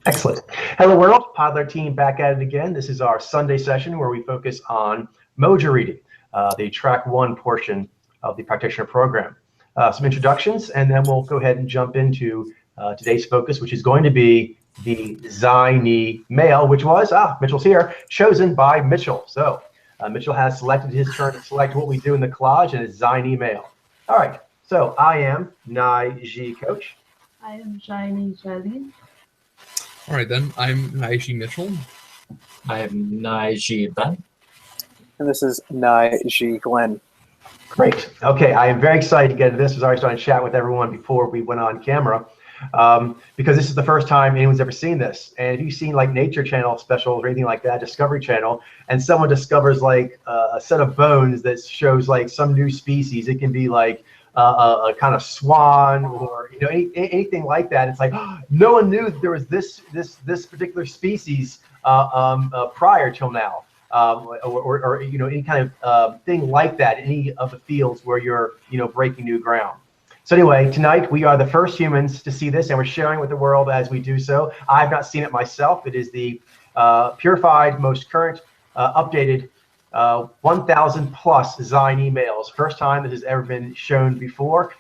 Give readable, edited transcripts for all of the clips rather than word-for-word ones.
Excellent. Hello world, Podler team back at it again. This is our Sunday session where we focus on Mojo reading, the track one portion of the practitioner program. Some introductions, and then we'll go ahead and jump into today's focus, which is going to be the Ziny male, which was, Mitchell's here, chosen by Mitchell. So Mitchell has selected his turn to select what we do in the collage, and it's Ziny male. All right, so I am Nai Ji Coach. I am Jaini Jalin. All right, then. I'm Naiji Mitchell. I am Naiji Ben. And this is Naiji Glenn. Great. Okay, I am very excited to get into this. I was already starting to chat with everyone before we went on camera because this is the first time anyone's ever seen this. And if you've seen like Nature Channel specials or anything like that, Discovery Channel, and someone discovers like a set of bones that shows like some new species, it can be like a kind of swan or anything like that. It's like no one knew that there was this particular species prior till now, or any kind of thing like that. Any of the fields where you're breaking new ground. So anyway, tonight we are the first humans to see this, and we're sharing with the world as we do so. I've not seen it myself. It is the purified, most current, updated 1,000 plus Ziny males. First time this has ever been shown before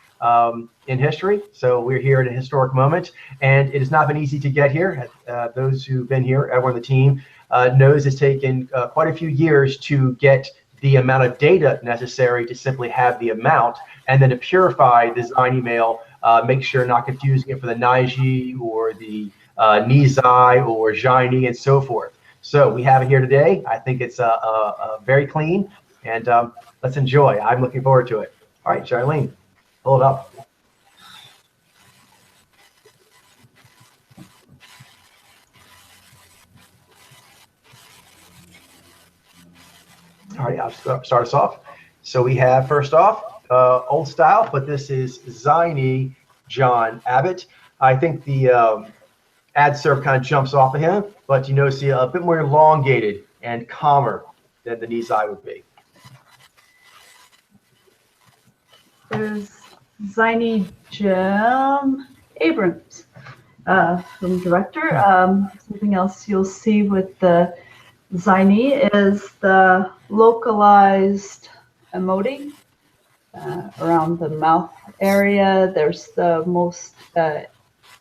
in history. So we're here at a historic moment, and it has not been easy to get here. Those who've been here, everyone on the team knows it's taken quite a few years to get the amount of data necessary to simply have the amount, and then to purify the Ziny male, make sure not confusing it for the Naiji or the Nizai or Jaini and so forth. So we have it here today. I think it's very clean, and let's enjoy. I'm looking forward to it. All right, Charlene, hold it up. All right, I'll start us off. So we have, first off, old style, but this is Ziny John Abbott. I think the adserb kind of jumps off of him, but you notice a bit more elongated and calmer than the Nizai would be. There's Ziny Jim Abrams, film director. Something else you'll see with the Ziny is the localized emoting around the mouth area. There's the most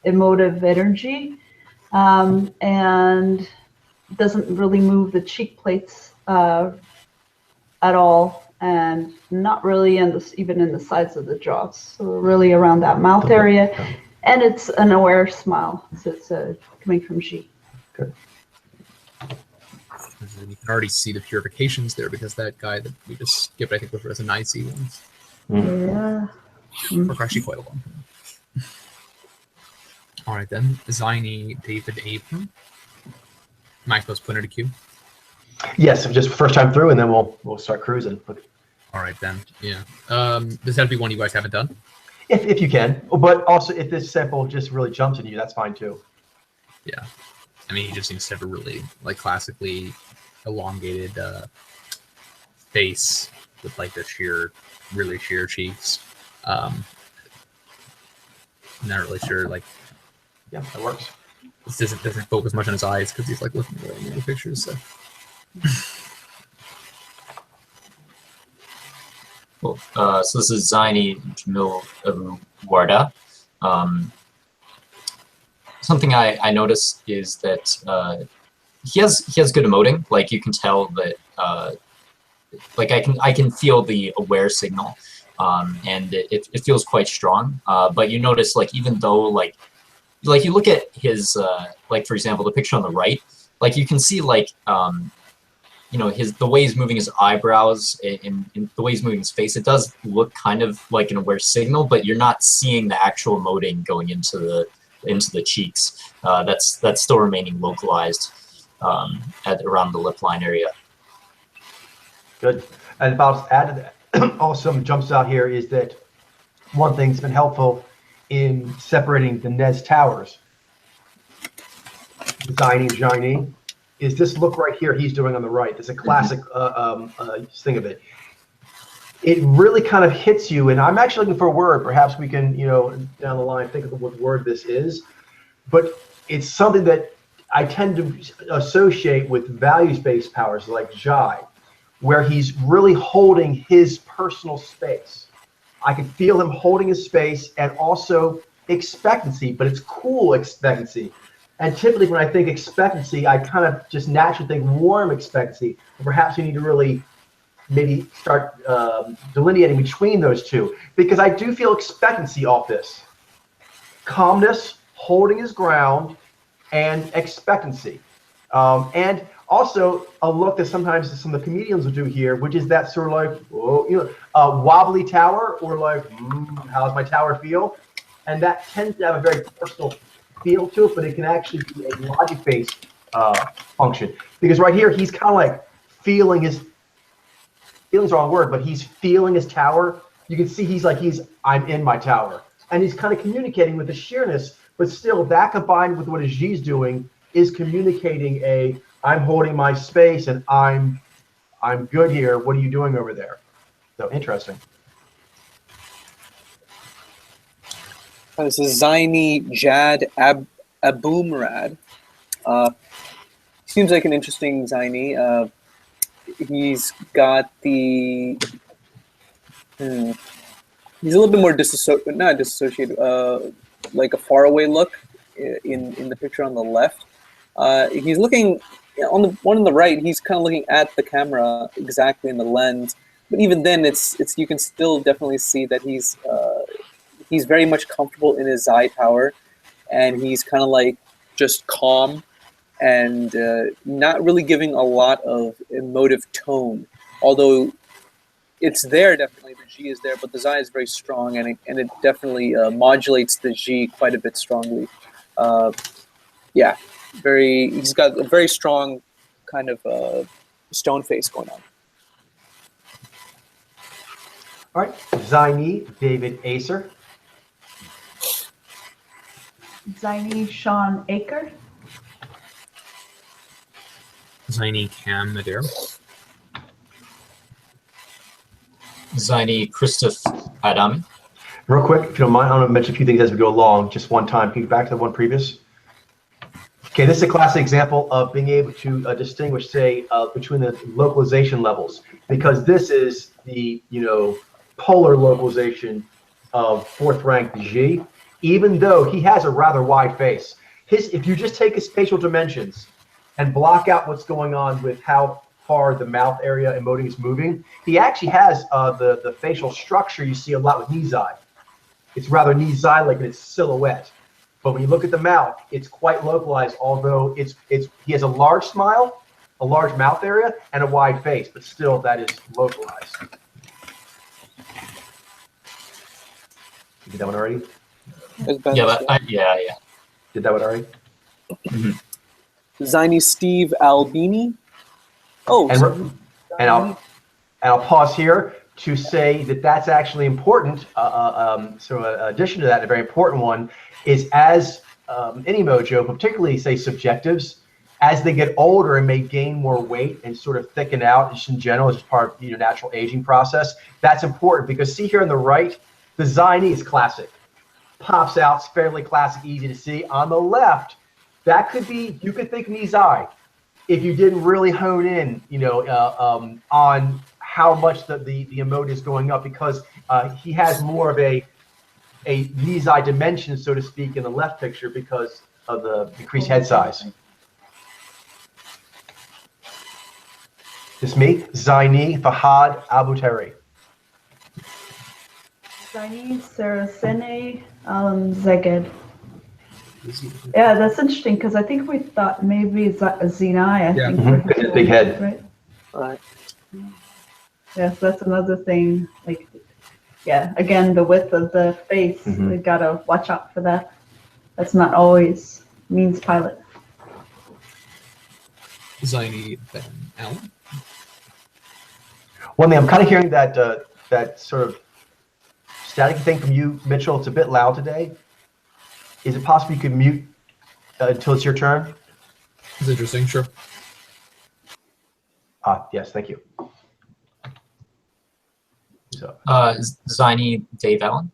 emotive energy, and doesn't really move the cheek plates at all, and not really even in the sides of the jaws. So really around that mouth area, and it's an aware smile. So it's coming from Xi. Good. And you can already see the purifications there because that guy that we just skipped, I think, was a nice ones. Yeah. Or actually quite a long time. All right, then. Ziny David Abram. Am I supposed to put it in a queue? Yes, just first time through, and then we'll start cruising. All right, then. Yeah. Does that have to be one you guys haven't done? If you can, but also if this sample just really jumps in you, that's fine too. Yeah. I mean, he just seems to have a really, like, classically elongated face with, like, the really sheer cheeks. Not really sure, like... Yeah, that works. This doesn't focus much on his eyes because he's, like, looking away in the pictures, so... Cool. So this is Ziny Jamil Abu Warda. Something I noticed is that he has good emoting. Like you can tell that like I can feel the aware signal, and it feels quite strong. But you notice, like, even though like you look at his like, for example, the picture on the right, like you can see, like, the way he's moving his eyebrows and the way he's moving his face, it does look kind of like an aware signal, but you're not seeing the actual emoting going into the cheeks. That's still remaining localized around the lip line area. Good. And about to add to that, also jumps out here is that one thing that's been helpful in separating the Nez Towers, Ziny and Jaini, is this look right here he's doing on the right. It's a classic thing of it. It really kind of hits you, and I'm actually looking for a word. Perhaps we can, down the line, think of what word this is. But it's something that I tend to associate with values-based powers like Jai, where he's really holding his personal space. I can feel him holding his space and also expectancy, but it's cool expectancy. And typically when I think expectancy, I kind of just naturally think warm expectancy. Perhaps you need to really maybe start delineating between those two, because I do feel expectancy off this. Calmness, holding his ground, and expectancy. And also a look that sometimes some of the comedians will do here, which is that sort of like, oh, you know, wobbly tower, or like, how's my tower feel? And that tends to have a very personal feel to it, but it can actually be a logic-based function. Because right here, he's kind of like feeling his, feeling's the wrong word, but he's feeling his tower. You can see he's like, I'm in my tower. And he's kind of communicating with the sheerness, but still that combined with what Ajit's doing is communicating I'm holding my space and I'm good here. What are you doing over there? So interesting. This is Zaini Jad Abumrad. Seems like an interesting Zaini. He's got the he's a little bit more not disassociated, like a faraway look in the picture on the left. He's looking on the one on the right. He's kind of looking at the camera exactly in the lens, but even then, it's you can still definitely see that he's very much comfortable in his Zai tower, and he's kind of like just calm and not really giving a lot of emotive tone, although it's there definitely. The G is there, but the Zai is very strong, and it definitely modulates the G quite a bit strongly. Yeah, he's got a very strong kind of stone face going on. All right, Zaini David Acer. Zaini Sean Aker. Zaini Cam Madeira. Zaini Christoph Adami. Real quick, if you don't mind, I want to mention a few things as we go along, just one time. Can you go back to the one previous? Okay, this is a classic example of being able to distinguish, say, between the localization levels, because this is the, polar localization of fourth rank G, even though he has a rather wide face. If you just take his facial dimensions and block out what's going on with how far the mouth area emoting is moving, he actually has the facial structure you see a lot with Nizai. It's rather Nizai-like in its silhouette. But when you look at the mouth, it's quite localized, although he has a large smile, a large mouth area, and a wide face, but still that is localized. You did that one already? Yeah. Did that one already? Zaini Steve Albini. Oh, and I'll pause here to say that that's actually important. So an addition to that, a very important one, is as any mojo, particularly say subjectives, as they get older and may gain more weight and sort of thicken out just in general as part of natural aging process, that's important because see here on the right, the Zaini is classic. Pops out, it's fairly classic, easy to see. On the left, that could be, you could think Nizai if you didn't really hone in, on how much the emote is going up, because he has more of a Nizai dimension, so to speak, in the left picture because of the decreased head size. This me, Zaini Fahad Abuteri. Zaini Saracene Zeged. Yeah, that's interesting because I think we thought maybe Zinai. I think big head. Right. right. Yes, that's another thing. Like, yeah, again, the width of the face. We gotta watch out for that. That's not always means pilot. Zaini Ben Allen. One thing I'm kind of hearing that sort of static thing from you, Mitchell. It's a bit loud today. Is it possible you could mute until it's your turn? It's interesting, sure. Yes, thank you. So, Zaini Dave Allen.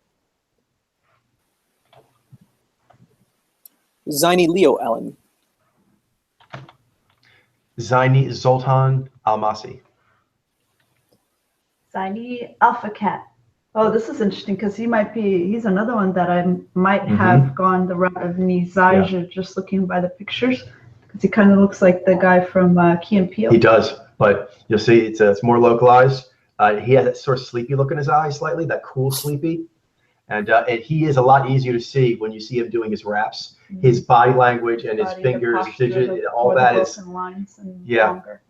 Zaini Leo Allen. Zaini Zoltan Almasi. Zaini Alpha Cat. Oh, this is interesting because he's another one that I might have gone the route of Nizaj just looking by the pictures, because he kind of looks like the guy from Key and Peele. He does, but you'll see it's more localized. He has that sort of sleepy look in his eyes slightly, that cool sleepy. And he is a lot easier to see when you see him doing his raps. His body language and his fingers, digit, all that is, longer.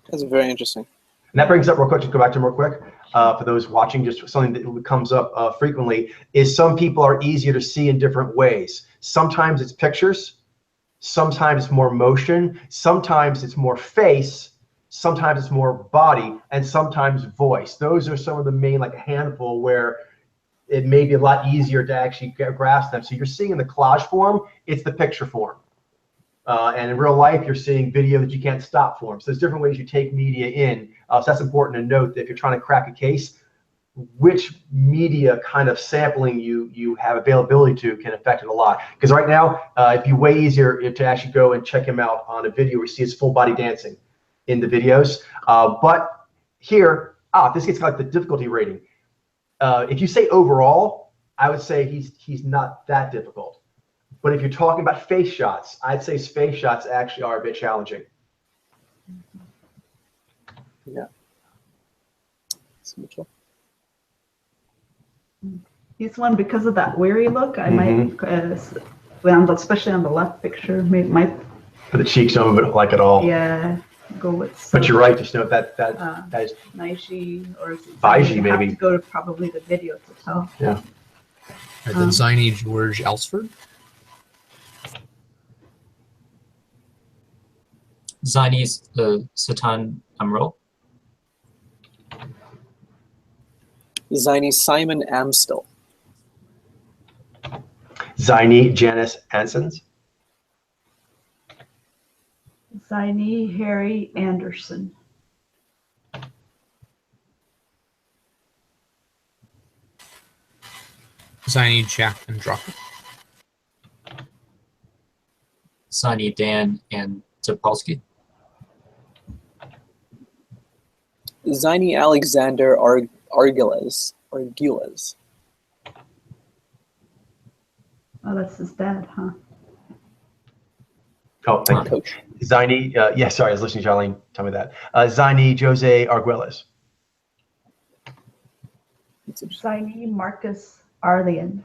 That's very interesting. And that brings up real quick, to go back to real quick, for those watching, just something that comes up frequently, is some people are easier to see in different ways. Sometimes it's pictures, sometimes it's more motion, sometimes it's more face, sometimes it's more body, and sometimes voice. Those are some of the main, like a handful, where it may be a lot easier to actually grasp them. So you're seeing in the collage form, it's the picture form. And in real life, you're seeing video that you can't stop form. So there's different ways you take media in. So that's important to note, that if you're trying to crack a case, which media kind of sampling you have availability to can affect it a lot. Because right now, it'd be way easier to actually go and check him out on a video where you see his full body dancing in the videos. But here, this gets like the difficulty rating. If you say overall, I would say he's not that difficult. But if you're talking about face shots, I'd say face shots actually are a bit challenging. Yeah. He's one, because of that weary look, I might, especially on the left picture, might For the cheeks, don't like at all. Yeah, go with. But you're right, just note that is Naiji or Baiji, maybe. Have to go to probably the video to tell. Yeah. Right, then Zaini George Elsford. Zaini Satan Amro. Zaini Simon Amstel. Zaini Janice Ansons. Zaini Harry Anderson. Zaini Jack Andropov. Zaini Dan and Topolsky. Zaini Alexander Arguelles. Oh, that's his dad, huh? Oh, thank you. Coach. Zaini, sorry, I was listening to Charlene tell me that. Zaini Jose Arguelles. Zaini Marcus Arlian.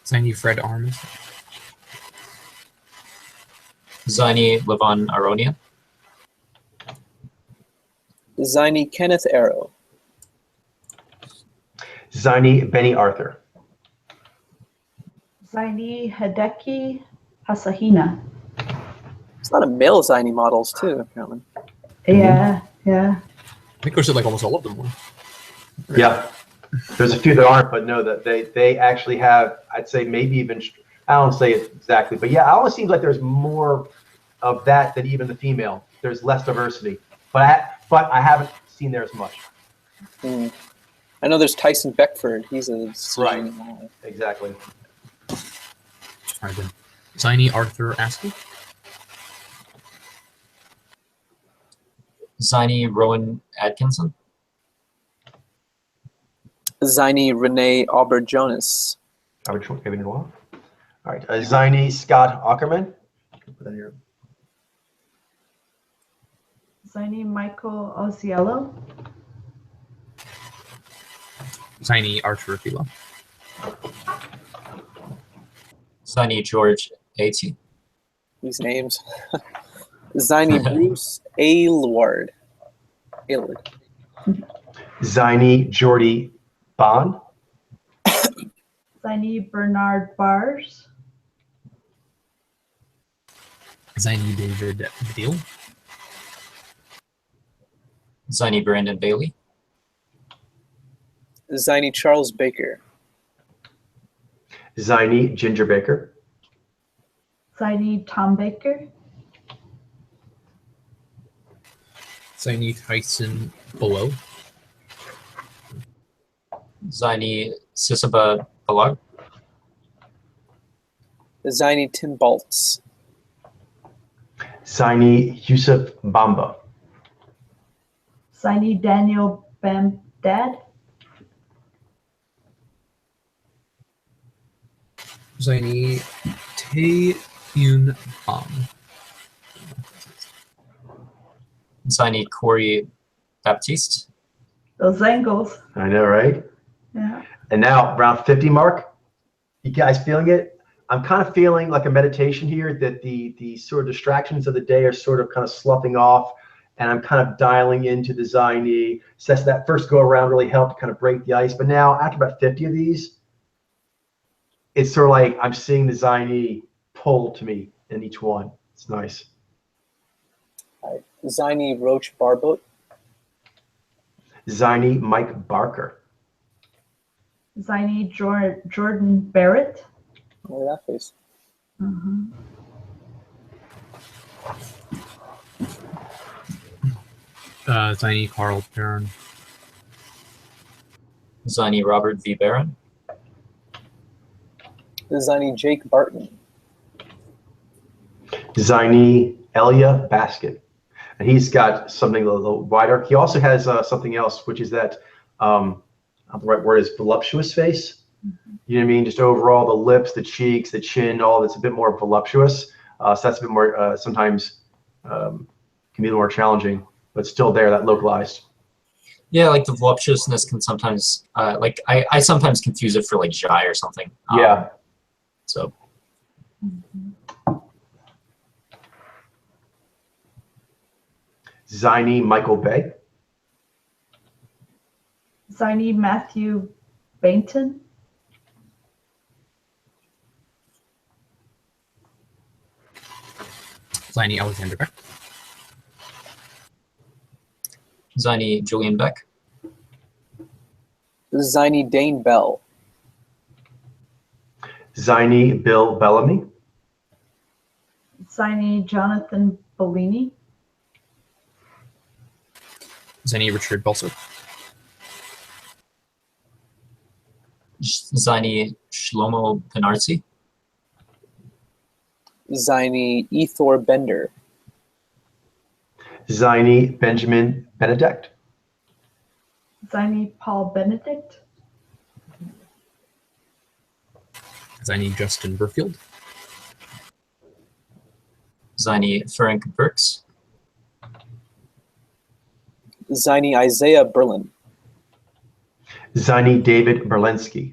Zaini Fred Armas. Zaini Levon Aronia. Zaini Kenneth Arrow. Zaini Benny Arthur. Zaini Hideki Hasahina. It's a lot of male Zaini models too, apparently. Yeah. I think we said like almost all of them were. Right. Yeah. There's a few that aren't, but no, that they actually have, I'd say maybe even, I don't say it exactly, but yeah, it almost seems like there's more of that than even the female. There's less diversity, but I haven't seen there as much. I know there's Tyson Beckford. He's a Right. Exactly. All right then. Zaini Arthur Askey. Zaini Rowan Atkinson. Zaini Renee Auber-Jonas. All right. Zaini Scott Ackerman. Put that here. Zaini Michael Oziello. Zaini Archer Filo. Zaini George A.T. These names. Zaini Bruce Aylward. Zaini Jordy Bond. Zaini Bernard Bars. Zaini David Deal. Zaini Brandon Bailey. Zaini Charles Baker. Zaini Ginger Baker. Zaini Tom Baker. Zaini Tyson Below. Zaini Sisaba Balag. Zaini Tim Baltz. Zaini Yusuf Bamba. Zaini Daniel Bamdad. Zaini Tae Yun Bam. Zaini Corey Baptiste. Those angles. I know, right? Yeah. And now, around 50 mark, you guys feeling it? I'm kind of feeling like a meditation here, that the sort of distractions of the day are sort of kind of sloughing off, and I'm kind of dialing into the Zaini. So that first go around really helped kind of break the ice. But now, after about 50 of these, it's sort of like I'm seeing the Zaini pull to me in each one. It's nice. Zaini Roach Barboat. Zaini Mike Barker. Zaini Jordan Barrett. Look at that face. Mhm. Zaini Carl Barron. Zaini Robert V. Barron. Zaini Jake Barton. Zaini Elia Baskin. And he's got something a little wider. He also has something else, which is that, the right word is voluptuous face. You know what I mean? Just overall, the lips, the cheeks, the chin, all that's a bit more voluptuous. So that's a bit more, sometimes can be a little more challenging, but still there, that localized. Yeah, like the voluptuousness can sometimes, like I sometimes confuse it for like shy or something. Yeah. So. Zaini Michael Bay. Zaini Matthew Bainton. Zaini Alexander Beck. Zaini Julian Beck. Zaini Dane Bell. Zaini Bill Bellamy. Zaini Jonathan Bellini. Zaini Richard Belser. Zaini Shlomo Penarzi. Zaini Ethor Bender. Zaini Benjamin Benedict. Zaini Paul Benedict. Zaini Justin Burfield. Zaini Ferenc Burks. Zaini Isaiah Berlin. Zaini David Berlinski.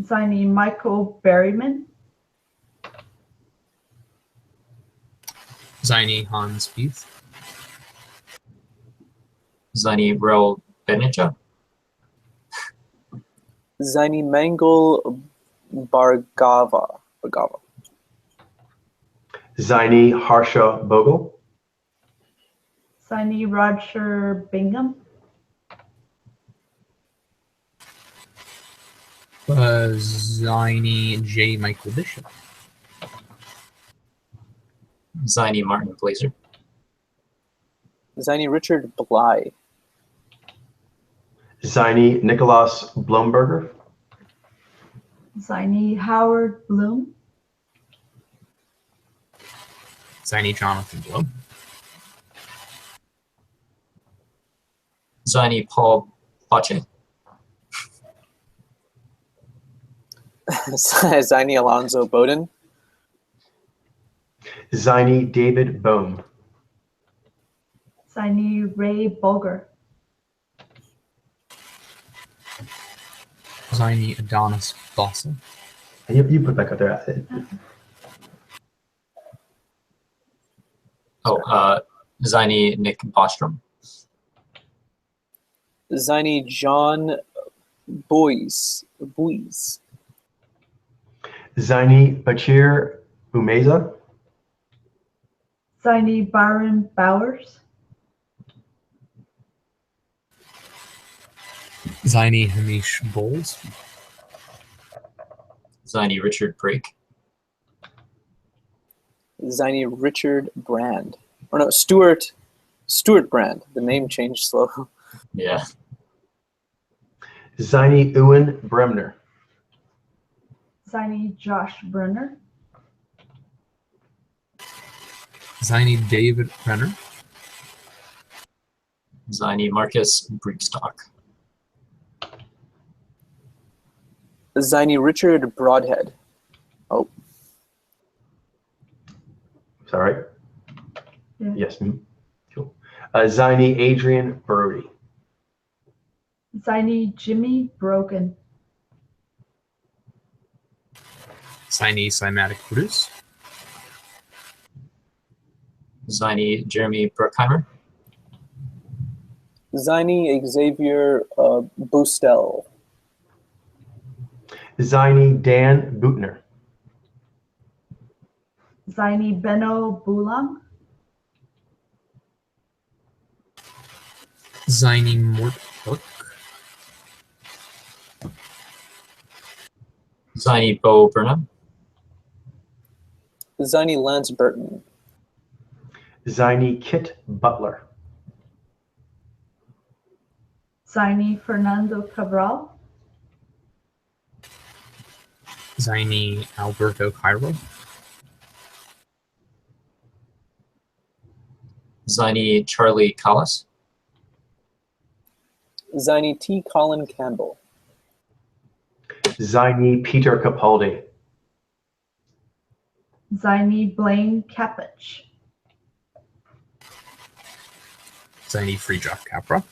Zaini Michael Berryman. Zaini Hans Beeth. Zaini Rel Benija. Zaini Mangal Bargava. Zaini Harsha Bogle. Zaini Roger Bingham. Zaini J. Michael Bishop. Zaini Martin Blazer. Zaini Richard Bly. Zaini Nicholas Blomberger. Zaini Howard Bloom. Zaini Jonathan Blow. Zaini Paul Pache. Zaini Alonzo Bowden. Zaini David Bohm. Zaini Ray Bulger. Zaini Adonis Dawson. You put back up there. Zaini Nick Bostrom. Zaini John Boyes. Zaini Bachir Umeza. Zaini Byron Bowers. Zaini Hamish Bowles. Zaini Richard Brake. Zaini Richard Brand. Or no, Stuart Brand. The name changed slow. Yeah. Zaini Ewan Bremner. Ziny Josh Brenner. Ziny David Brenner. Ziny Marcus Breekstock. Ziny Richard Broadhead. Oh, Sorry. Yeah. Yes. Cool. Ziny Adrian Brody. Ziny Jimmy Brogan. Ziny Cymatic Bruce. Ziny Jeremy Bruckheimer. Ziny Xavier Boostel. Ziny Dan Bootner. Ziny Benno Bulang. Ziny Mort Hook. Ziny Bo Burnham. Ziny Lance Burton. Ziny Kit Butler. Ziny Fernando Cabral. Ziny Alberto Cairo. Ziny Charlie Collis. Ziny T. Colin Campbell. Ziny Peter Capaldi. Ziny Blaine Capich. Ziny Freejock Capra.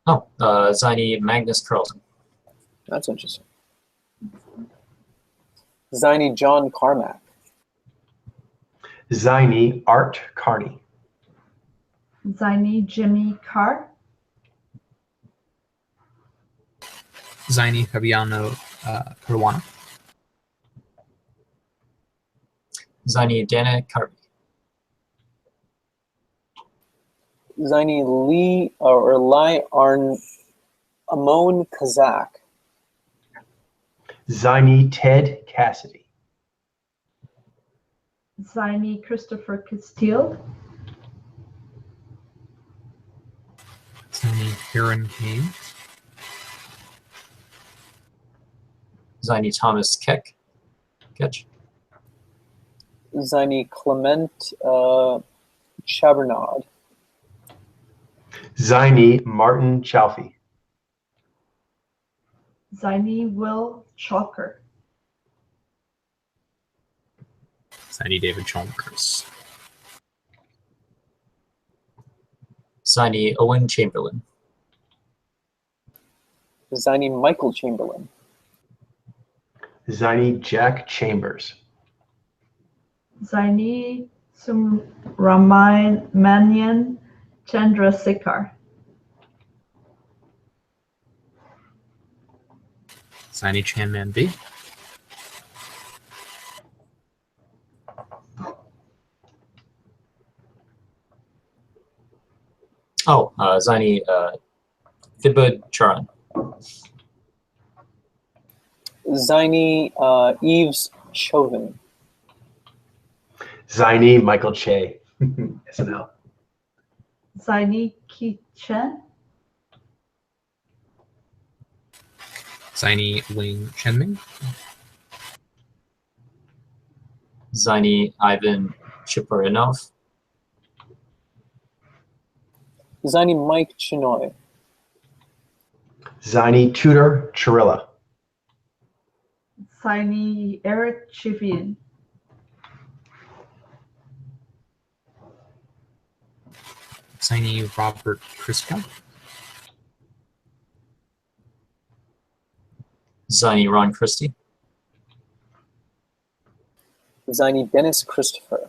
Oh, Ziny Magnus Carlson. That's interesting. Ziny John Carmack. Ziny Art Carney. Ziny Jimmy Carr. Ziny Fabiano Caruana. Ziny Dana Carby. Ziny Lee or Lai Arn Amon Kazak. Ziny Ted Cassidy. Ziny Christopher Castile. Ziny Karen Kane. Ziny Thomas Ketch. Ziny Clement Chabernard. Ziny Martin Chalfie. Ziny Will Chalker. Ziny David Chalmers. Ziny Owen Chamberlain. Ziny Michael Chamberlain. Ziny Jack Chambers. Ziny Sumramanian Chandrasekhar. Ziny Chanman B. Oh, Ziny Thibud Charan. Ziny Eves Chauvin. Ziny Michael Che. SNL. Ziny Ki-chen. Ziny Wing Chenming. Ziny Ivan Chiporinov. Ziny Mike Chinoy. Ziny Tudor Chirilla. Ziny Eric Chivian. Ziny Robert Kriska. Ziny Ron Christie. Ziny Dennis Christopher.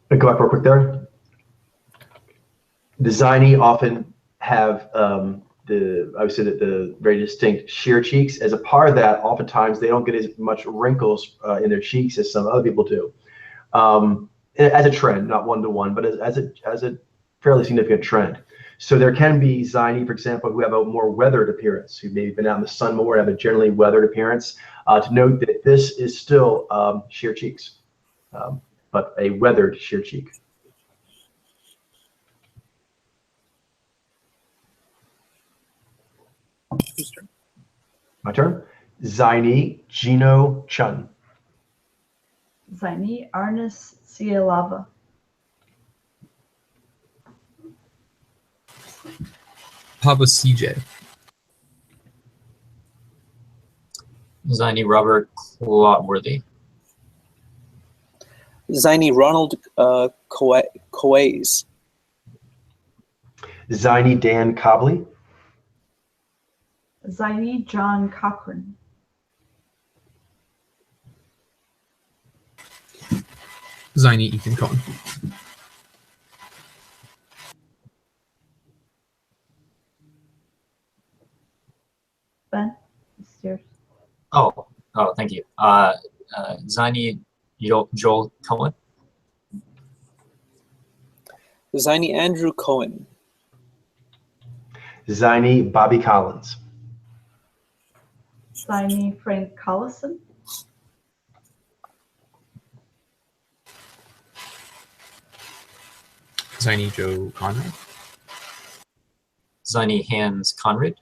Go back real quick there. The Ziny often have obviously the very distinct sheer cheeks. As a part of that, oftentimes they don't get as much wrinkles in their cheeks as some other people do. As a trend, not one-to-one, but as a fairly significant trend. So there can be Ziny, for example, who have a more weathered appearance, who maybe been out in the sun more, have a generally weathered appearance. To note that this is still sheer cheeks, but a weathered sheer cheek. Whose turn? My turn. Zaini Gino Chun. Zaini Arnis Cialava. Papa CJ. Ziny Robert Clotworthy. Ziny Ronald Coays. Zaini Dan Cobley. Zaini John Cochran. Ziny Ethan Cohen. Ben, it's yours. Oh, thank you. Ziny Joel Cohen. Ziny Andrew Cohen. Zaini Bobby Collins. Zaini Frank Collison. Ziny Joe Conrad. Ziny Hans Conrad.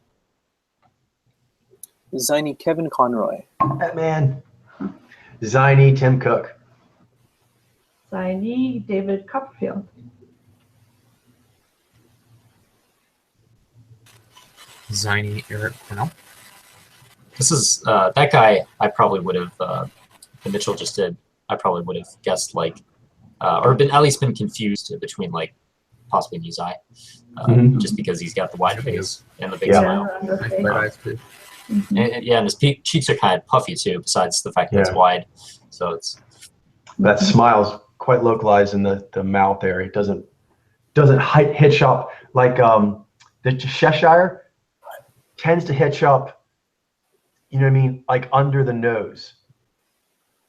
Ziny Kevin Conroy. Batman. Zaini Tim Cook. Zaini David Copperfield. Ziny Eric Cornell. This is that guy. I probably would have. The Mitchell just did. I probably would have guessed like, or been at least been confused between like possibly Nizai, just because he's got the wide face and the big smile. And his cheeks are kind of puffy too. Besides the fact that it's wide, so it's that smile's quite localized in the mouth area. It doesn't hitch up like the Cheshire tends to hitch up. You know what I mean? Like under the nose.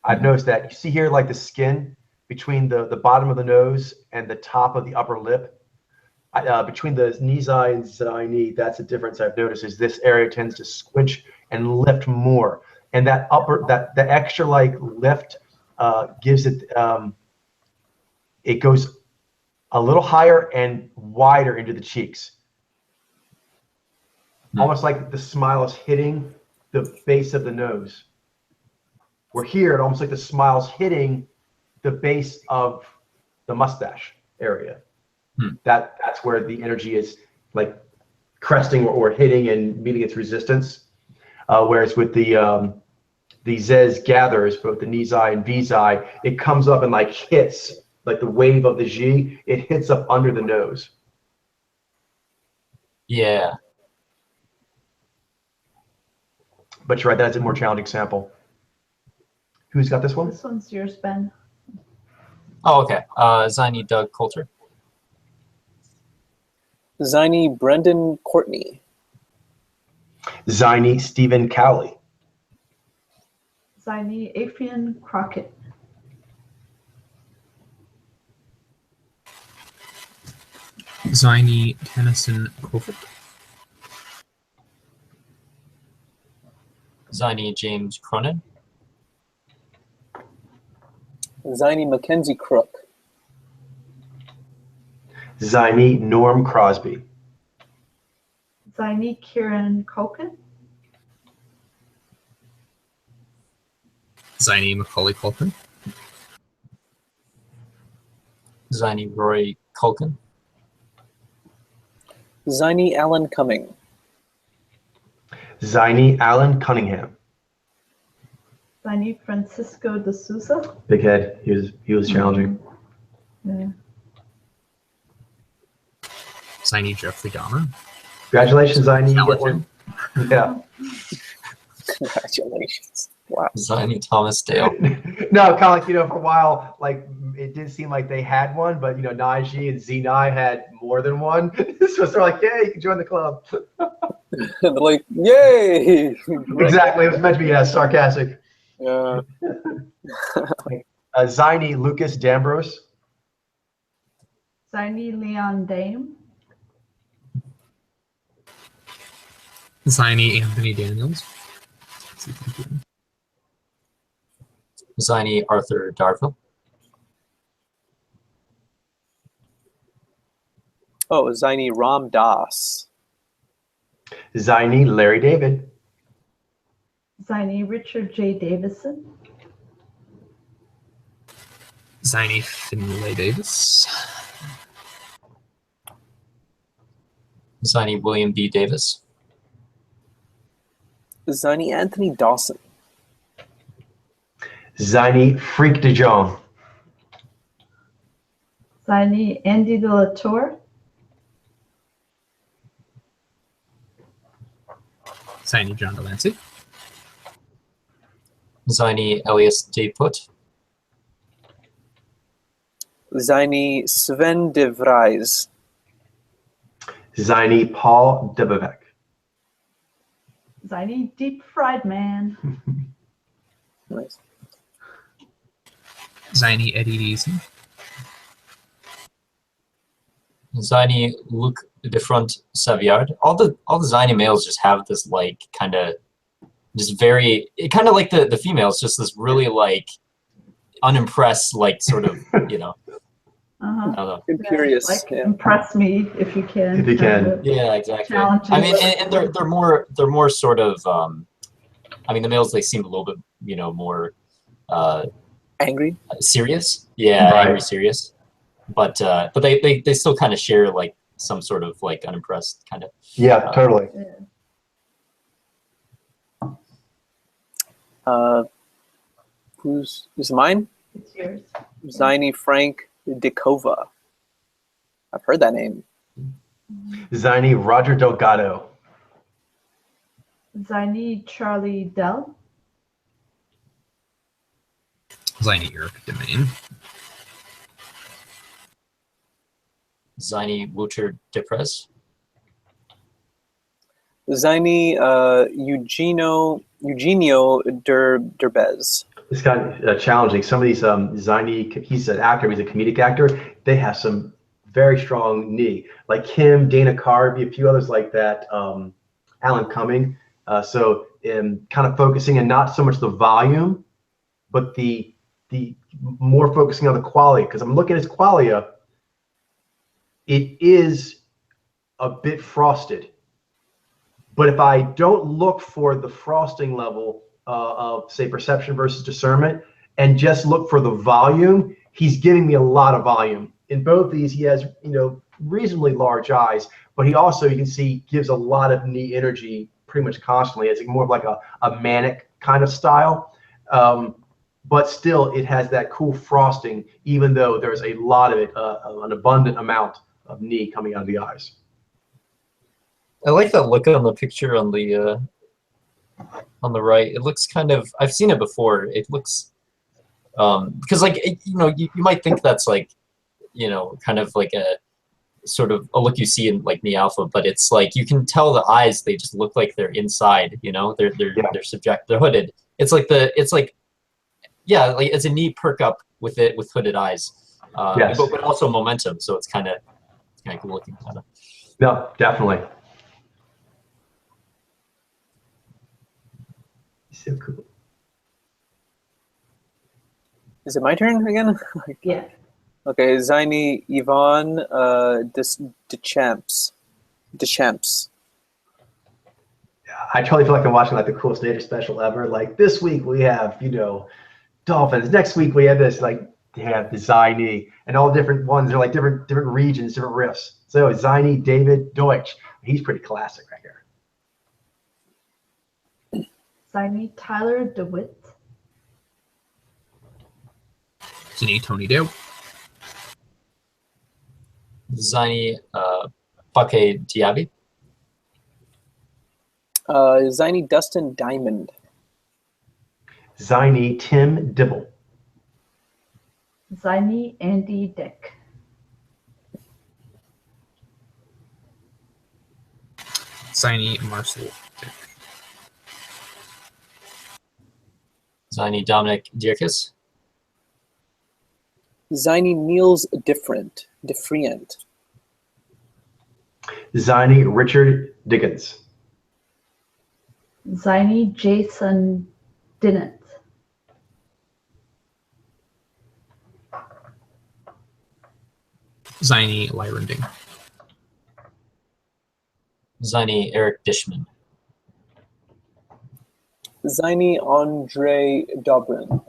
I've noticed that. You see here, like the skin between the bottom of the nose and the top of the upper lip. Between the Nizai and Zaini, that's a difference I've noticed. Is this area tends to squinch and lift more, and that the extra like lift gives it. It goes a little higher and wider into the cheeks, almost like the smile is hitting the base of the nose. We're here, it almost like the smile's hitting the base of the mustache area. That's where the energy is like cresting or hitting and meeting its resistance. Whereas with the Zez gatherers, both the Nizai and Vizai, it comes up and like hits, like the wave of the G, it hits up under the nose. Yeah. But you're right, that's a more challenging sample. Who's got this one? This one's yours, Ben. Oh, okay. Ziny Doug Coulter. Ziny Brendan Courtney. Ziny Stephen Cowley. Ziny Afian Crockett. Ziny Tennyson Kovic. Ziny James Cronin. Ziny Mackenzie Crook. Ziny Norm Crosby. Ziny Kieran Culkin. Ziny Macaulay Culkin. Ziny Roy Culkin. Ziny Alan Cumming. Ziny Alan Cunningham. Ziny Francisco de Souza. Big head. He was challenging. Yeah. Ziny Jeffrey Dahmer. Congratulations, Ziny. You get Challenging. one. Yeah. Congratulations. Wow. Ziny Thomas Dale. No, kind of like, for a while, like it did seem like they had one, but Naji and Zenai had more than one. So they're like, yeah, you can join the club. They're like, yay! Exactly. It was meant to be sarcastic. Yeah. Ziny Lucas Dambros. Ziny Leon Dame. Ziny Anthony Daniels. Ziny Arthur Darville. Oh, Ziny Ram Das. Ziny Larry David. Ziny Richard J. Davison. Ziny Finlay Davis. Ziny William B. Davis. Ziny Anthony Dawson. Ziny Freak de Jong. Ziny Andy de la Tour. Ziny John Delancey. Ziny Elias de Put. Ziny Sven de Vries. Ziny Paul Debevec. Ziny Deep Fried Man. Nice. Ziny Eddie Deason. Ziny Luc de Front Savillard. All the Ziny males just have this like kind of just very kind of like the females, just this really like unimpressed, like sort of, you know. Uh-huh. I don't know. Imperious. Like, Yeah. impress me if you can. If you can. kind of Yeah, exactly. challenges. I mean, and they're more sort of. I mean, the males, they seem a little bit, you know, more Angry. serious. Yeah, Right. angry, serious. But they still kind of share like some sort of like unimpressed kind of. Yeah, totally. Who's is mine? It's yours. Ziny Frank Dekova. I've heard that name. Ziny Roger Delgado. Ziny Charlie Dell. Ziny Eric Domain. Ziny Wouter Deprez. Ziny Eugenio Derbez. It's kind of challenging. Some of these Ziny, he's an actor, he's a comedic actor. They have some very strong knee, like him, Dana Carvey, a few others like that. Alan Cumming. So kind of focusing and not so much the volume, but the more focusing on the quality. Because I'm looking at his qualia, it is a bit frosted. But if I don't look for the frosting level of, say, perception versus discernment, and just look for the volume, he's giving me a lot of volume. In both these, he has, you know, reasonably large eyes, but he also, you can see, gives a lot of knee energy pretty much constantly. It's more of like a manic kind of style. But still, it has that cool frosting, even though there's a lot of it, an abundant amount of knee coming out of the eyes. I like that look on the picture on the right. It looks kind of, I've seen it before. It looks because like you know, you might think that's like, you know, kind of like a sort of a look you see in like knee alpha, but it's like you can tell the eyes, they just look like they're inside, you know, they're hooded. It's like yeah, like it's a knee perk up with hooded eyes. Yes. But also momentum, so it's kind of cool looking kind of. No, definitely. So cool. Is it my turn again? Yeah. Okay, Ziny Yvonne Deschamps. I totally feel like I'm watching like the coolest nature special ever. Like this week we have, you know, dolphins. Next week we have this, like they have the Ziny, and all different ones are like different regions, different riffs. So Ziny David Deutsch, he's pretty classic right here. Ziny Tyler DeWitt. Ziny Tony Doe. Ziny Pake Diaby. Ziny Dustin Diamond. Ziny Tim Dibble. Ziny Andy Dick. Ziny Marcel Dick. Ziny Dominic Dierkes. Ziny Niels Different. Ziny Richard Dickens. Ziny Jason Dinnett. Ziny Lyrending. Ziny Eric Dishman. Zaini Andre Dobrin.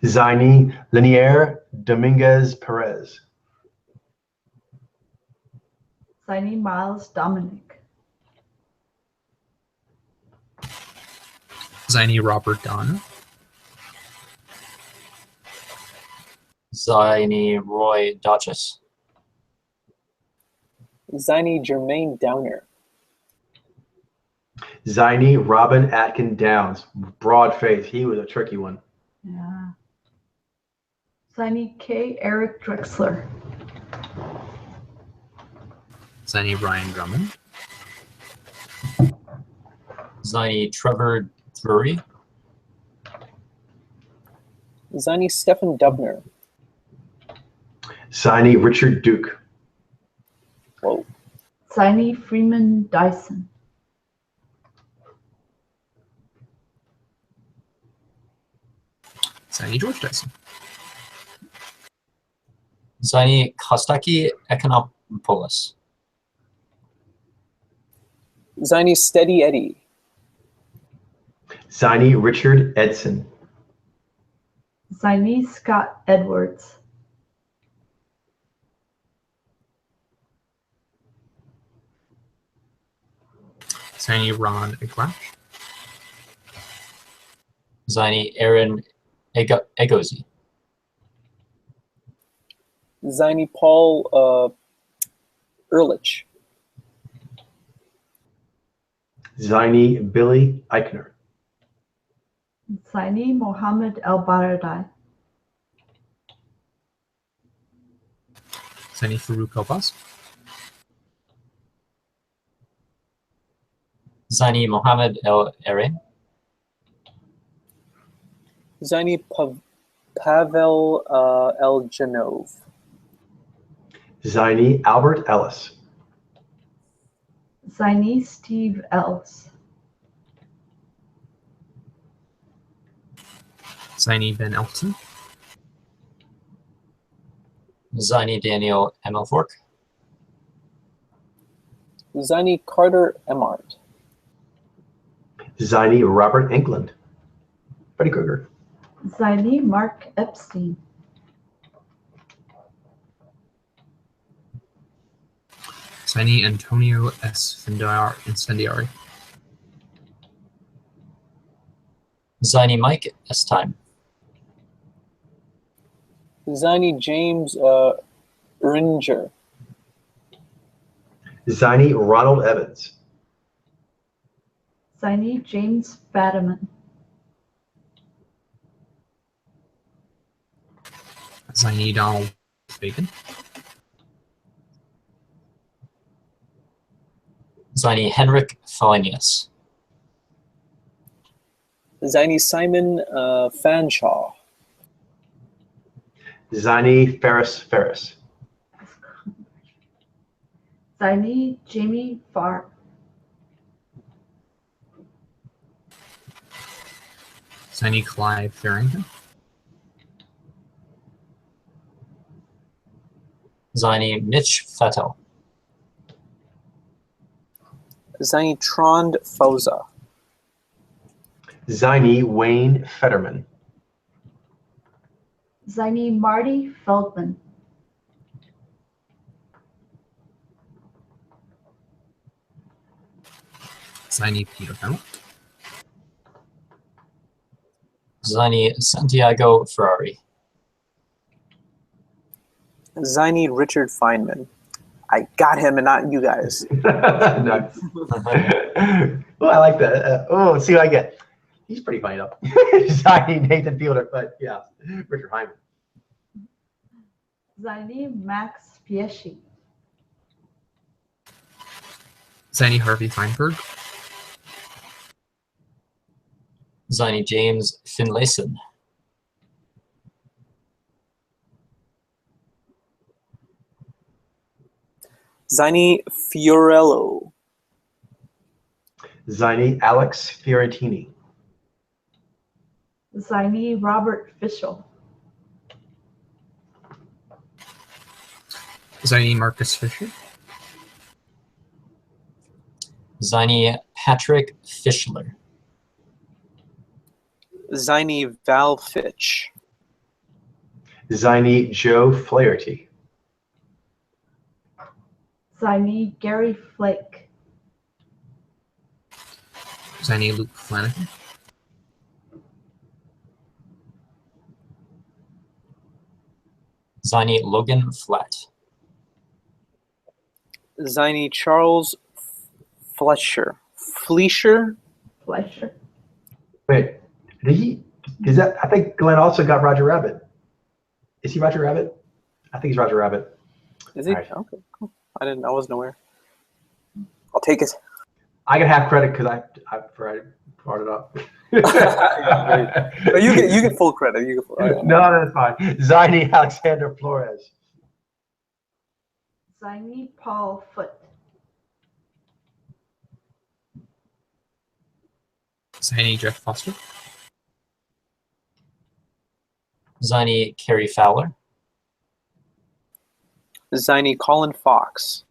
Zaini Linier Dominguez Perez. Zaini Miles Dominic. Zaini Robert Don. Zaini Roy Dodges. Zaini Jermaine Downer. Zaini Robin Atkin Downs. Broad face. He was a tricky one. Yeah. Zaini K. Eric Drexler. Zaini Ryan Drummond. Zaini Trevor Drury. Zaini Stephen Dubner. Zaini Richard Duke. Whoa. Zaini Freeman Dyson. Zaini George Dyson. Zaini Kostaki Ekonopoulos. Zaini Steady Eddie. Zaini Richard Edson. Zaini Scott Edwards. Zaini Ron Iglash. Zaini Aaron Egozi. Zaini Paul Ehrlich. Zaini Billy Eichner. Zaini Mohammed El Baradai. Zaini Farouk Elbaz. Zaini Mohammed El Erin. Zaini Pavel El Janov. Zaini Albert Ellis. Zaini Steve Ellis. Zaini Ben Elton. Zaini Daniel Emelfork. Zaini Carter Emart. Zaini Robert England. Freddy Krueger. Zaini Mark Epstein. Zaini Antonio Incendiari. Zaini Mike Estime. Zaini James Ringer. Zaini Ronald Evans. Zaini James Fadiman. Zaini Donald Bacon. Zaini Henrik Thalenius. Zaini Simon Fanshaw. Zaini Ferris. Zaini Jamie Farr. Zaini Clive Farrington. Zaini Mitch Fettel. Zaini Trond Fauza. Zaini Wayne Fetterman. Zaini Marty Feldman. Zaini Peter Fennell. Zaini Santiago Ferrari. Zaini Richard Feynman. I got him and not you guys. Nice. Oh, I like that. Let's see what I get. He's pretty funny though. Zaini Nathan Fielder, but yeah, Richard Hyman. Zaini Max Pieschi. Zaini Harvey Feinberg. Zaini James Finlayson. Zaini Fiorello. Zaini Alex Fiorentini. Zaini Robert Fischel. Zaini Marcus Fisher. Zaini Patrick Fischler. Ziny Val Fitch. Ziny Joe Flaherty. Ziny Gary Flake. Ziny Luke Flanagan. Ziny Logan Flat. Ziny Charles Fletcher. Fleischer? Fleischer. Wait, is that, I think Glenn also got Roger Rabbit. Is he Roger Rabbit? I think he's Roger Rabbit. Is he? All right. Okay, cool. I wasn't aware. I'll take it. I get half credit because I brought it up. No, you get full credit. You get full, No, that's fine. Ziny Alexander Flores. Ziny Paul Foot. Ziny Jeff Foster. Ziny Carrie Fowler. Ziny Colin Fox.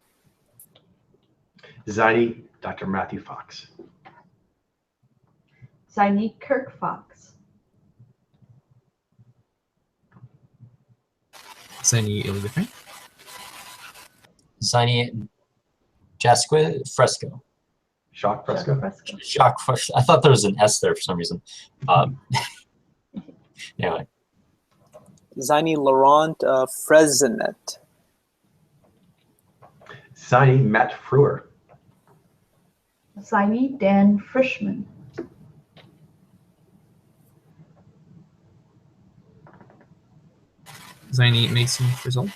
Ziny Dr. Matthew Fox. Ziny Kirk Fox. Ziny Ilya Frank. Ziny Jasque Fresco. Shock Fresco. Fresco. Jacques Fresco. I thought there was an S there for some reason. Anyway. Ziny Laurent Fresinet. Ziny Matt Frewer. Ziny Dan Frischman. Ziny Mason Frizzle.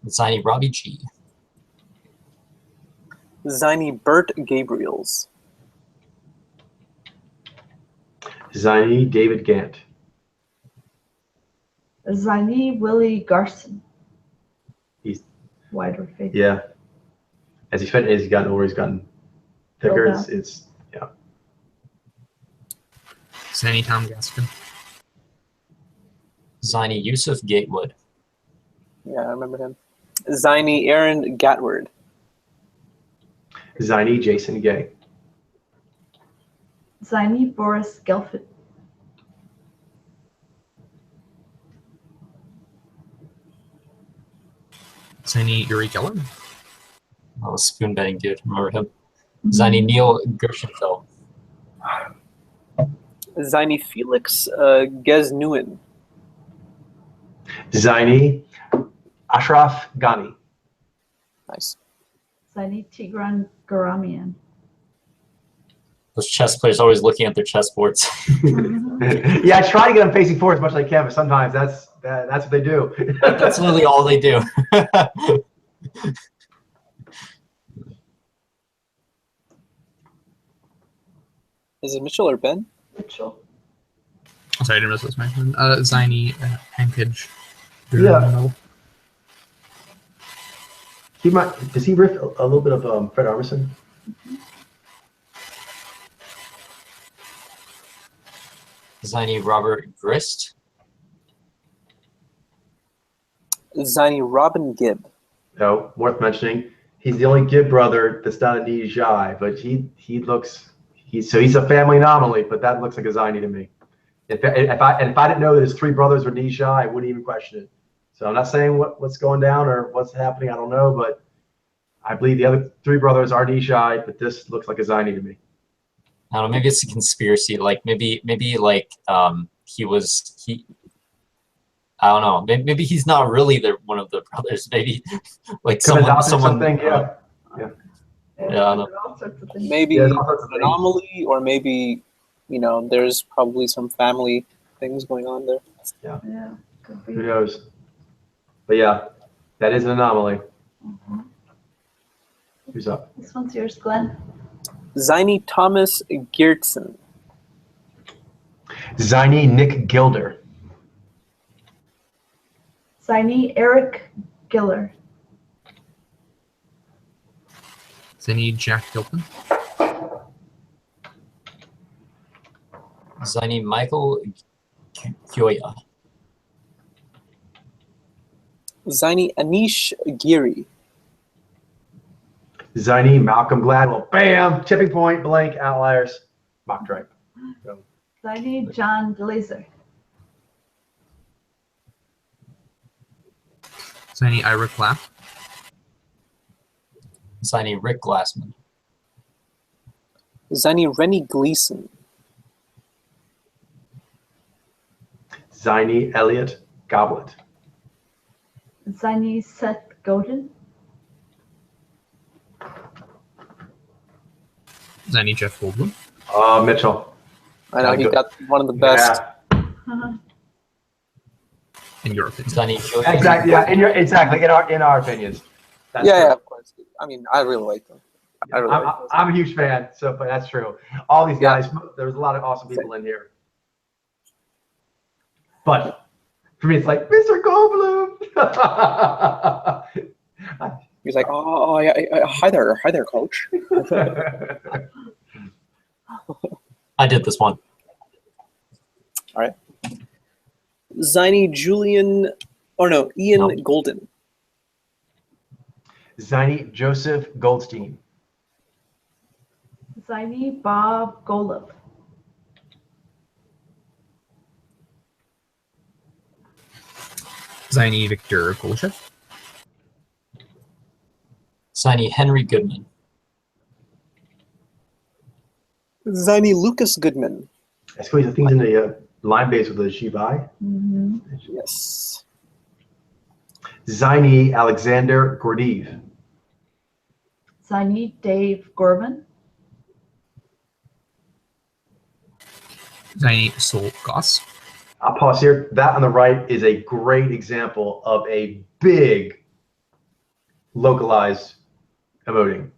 Ziny Robbie G. Ziny Bert Gabriels. Ziny David Gant. Ziny Willie Garson. He's wider face. Yeah. As he's gotten older, he's gotten thicker. Filled out. It's yeah. Ziny Tom Gaskin. Ziny Yusuf Gatewood. Yeah, I remember him. Ziny Aaron Gatward. Ziny Jason Gay. Ziny Boris Gelfand. Ziny Yuri Geller. Oh, spoon betting dude. Remember him? Ziny Neil Gershenfeld. Ziny Felix Gesnuen. Ziny Ashraf Ghani. Nice. Ziny Tigran Garamian. Those chess players always looking at their chessboards. Yeah, I try to get them facing forward as much as I can, but sometimes that's what they do. That's literally all they do. Is it Mitchell or Ben? Mitchell. Oh, sorry, I didn't realize that was my turn. Ziny Hankage. Yeah. Does he riff a little bit of Fred Armisen? Ziny Robert Grist. Ziny Robin Gibb. No, worth mentioning. He's the only Gibb brother that's not a Nijai, but he's a family anomaly, but that looks like a Ziny to me. If I didn't know that his three brothers were Nijai, I wouldn't even question it. So I'm not saying what's going down or what's happening. I don't know, but I believe the other three brothers are Nijai, but this looks like a Ziny to me. I don't know. Maybe it's a conspiracy. Like maybe like he. I don't know. Maybe he's not really one of the brothers. Maybe like someone. Something. Yeah. Yeah. I don't know. All sorts of things. Maybe Yeah, an anomaly, or maybe, there's probably some family things going on there. Yeah, could be. Who knows? But yeah, that is an anomaly. Mhm. Who's up? This one's yours, Glenn. Ziny Thomas Geertsen. Ziny Nick Gilder. Ziny Eric Giller. Ziny Jack Gilpin. Ziny Michael Kyoya. Ziny Anish Giri. Ziny Malcolm Gladwell. Bam! Tipping point, blank, outliers. Mock drive. Ziny John Glazer. Ziny Ira Clapp. Ziny Rick Glassman. Ziny Rennie Gleason. Ziny Elliot Goblet. Ziny Seth Godin. Ziny Jeff Goldblum. Mitchell. I know, he Good. got one of the best. Yeah, In your opinion. Ziny Julian. exactly. Yeah, in our opinions. That's Yeah, true. of course. I mean, I really like them. I really like those. I'm a huge fan, so but that's true. All these Yeah. guys, there's a lot of awesome people in here. But for me, it's like Mr. Goldblum. He's like, oh yeah, hi there, coach. I did this one. Ziny Julian, or no, Ian No. Golden. Ziny Joseph Goldstein. Ziny Bob Golub. Ziny Victor Kolchev. Ziny Henry Goodman. Ziny Lucas Goodman. I squeeze the things in the line base with the Shibai. Mm-hmm. Yes. Ziny Alexander Gordeev. Ziny Dave Gorman. Ziny Sol Goss. I'll pause here. That on the right is a great example of a big localized emoting.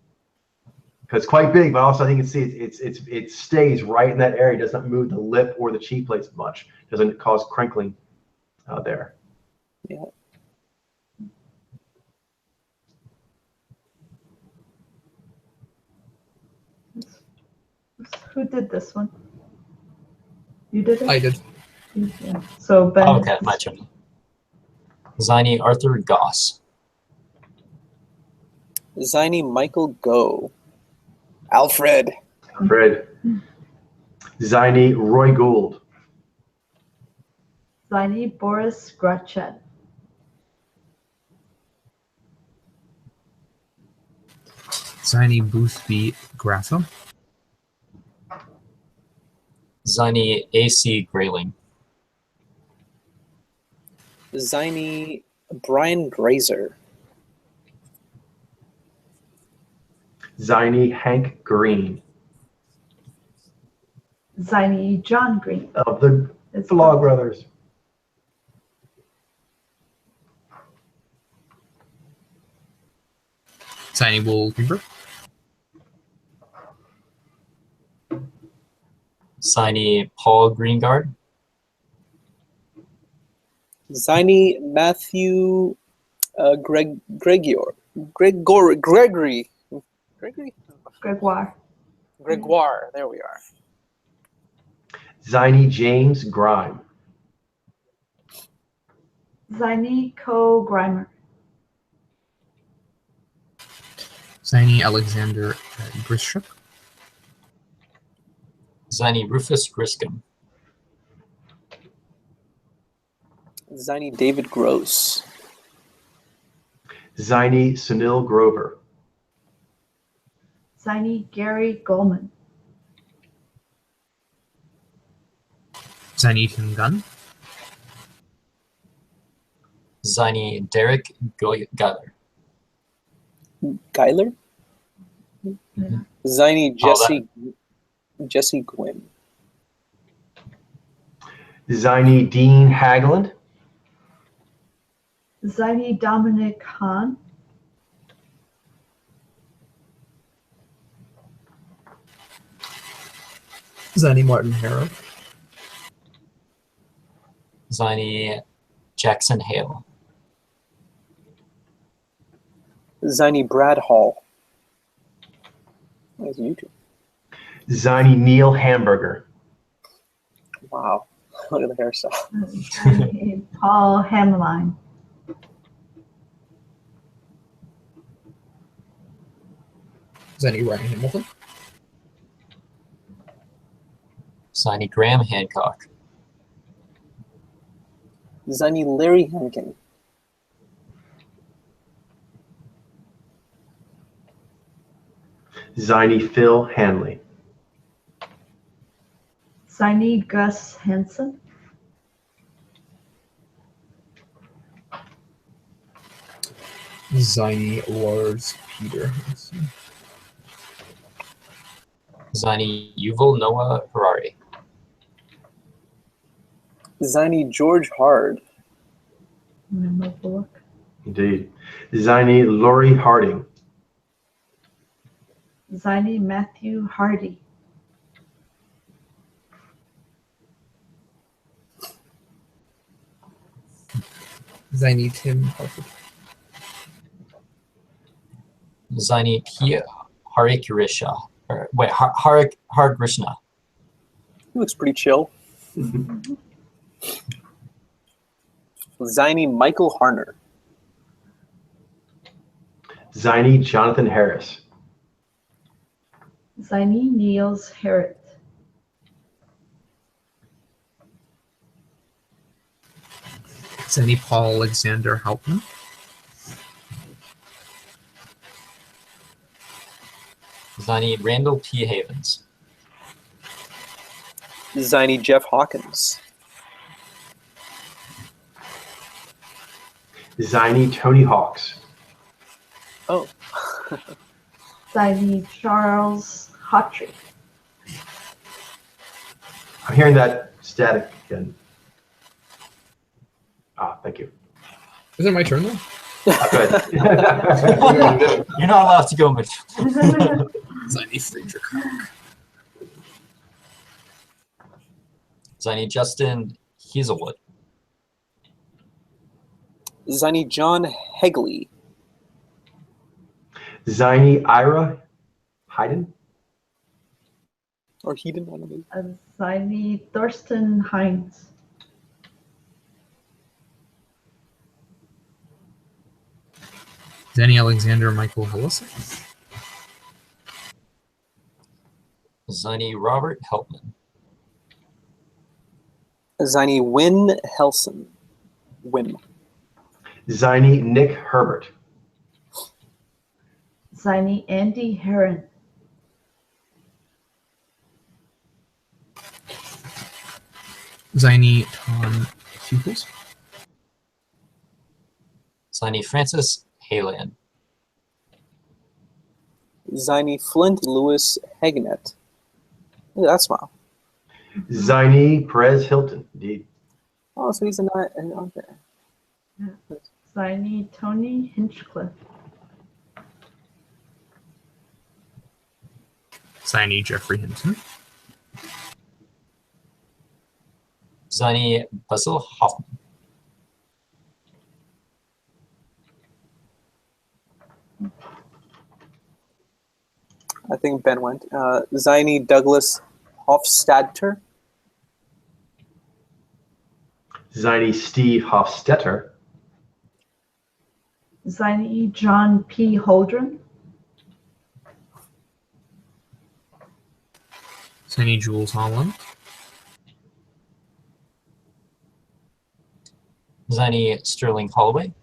Because it's quite big, but also I think you can see it stays right in that area. It doesn't move the lip or the cheek plates much. Doesn't cause crinkling there. Yeah. Who did this one? You did it? I did. Yeah. So Ben. Okay, my turn. Ziny Arthur Goss. Ziny Michael Go. Alfred. Fred. Ziny Roy Gould. Ziny Boris Grachet. Ziny Boothby Grasso. Ziny A.C. Grayling. Ziny Brian Grazer. Ziny Hank Green Ziny John Green. of the It's Vlog Brothers. Ziny Will Greenberg. Ziny Paul Greengard. Ziny Matthew Gregory. Gregory. Gregoire. Gregoire. There we are. Ziny James Grime. Ziny Co Grimer. Ziny Alexander Grishuk. Ziny Rufus Griscom. Ziny David Gross. Ziny Sunil Grover. Ziny Gary Goldman. Ziny Ethan Gunn. Ziny Derek Guyler. Guyler. Yeah. Ziny Jesse Gwynn. Ziny Dean Hagland. Ziny Dominic Hahn. Ziny Martin Harrow. Ziny Jackson Hale. Ziny Brad Hall. That's YouTube. Ziny Neil Hamburger. Wow. Look at the hairstyle. Ziny Paul Hamline. Ziny Ryan Hamilton. Ziny Graham Hancock. Ziny Larry Hankin. Ziny Phil Hanley. Ziny Gus Hansen. Ziny Lars Peter Hansen. Ziny Yuval Noah Harari. Ziny George Hard. Book. Indeed. Ziny Lori Harding. Ziny Matthew Hardy. Ziny Tim Harford. Ziny P. Harikrisha. Wait, Harikrishna. He looks pretty chill. Ziny Michael Harner. Ziny Jonathan Harris. Ziny Niels Harrit. Ziny Paul Alexander Hauptmann. Ziny Randall P. Havens. Ziny Jeff Hawkins. Ziny Tony Hawks. Oh. Ziny Charles Hotry. I'm hearing that static again. Ah, thank you. Is it my turn though? Good. You're not allowed to go much. Ziny Friedrich. Ziny Justin Hazelwood. Ziny John Hegley. Ziny Ira Hayden. Or Heaton, I don't know. Ziny Thorsten Heinz. Ziny Alexander Michael Hillis. Ziny Robert Heltman. Ziny Win Helson. Wim. Ziny Nick Herbert. Ziny Andy Heron. Ziny Tom Hughes. Ziny Francis Halian. Ziny Flint Lewis Hagnet. Look at that smile. Ziny Perez Hilton. Indeed. Oh, so he's okay. Ziny Tony Hinchcliffe. Ziny Jeffrey Hinton. Ziny Basil Hoffman. I think Ben went. Ziny Douglas Hofstadter. Ziny Steve Hofstetter. Ziny John P. Holdren. Ziny Jules Holland. Ziny Sterling Holloway.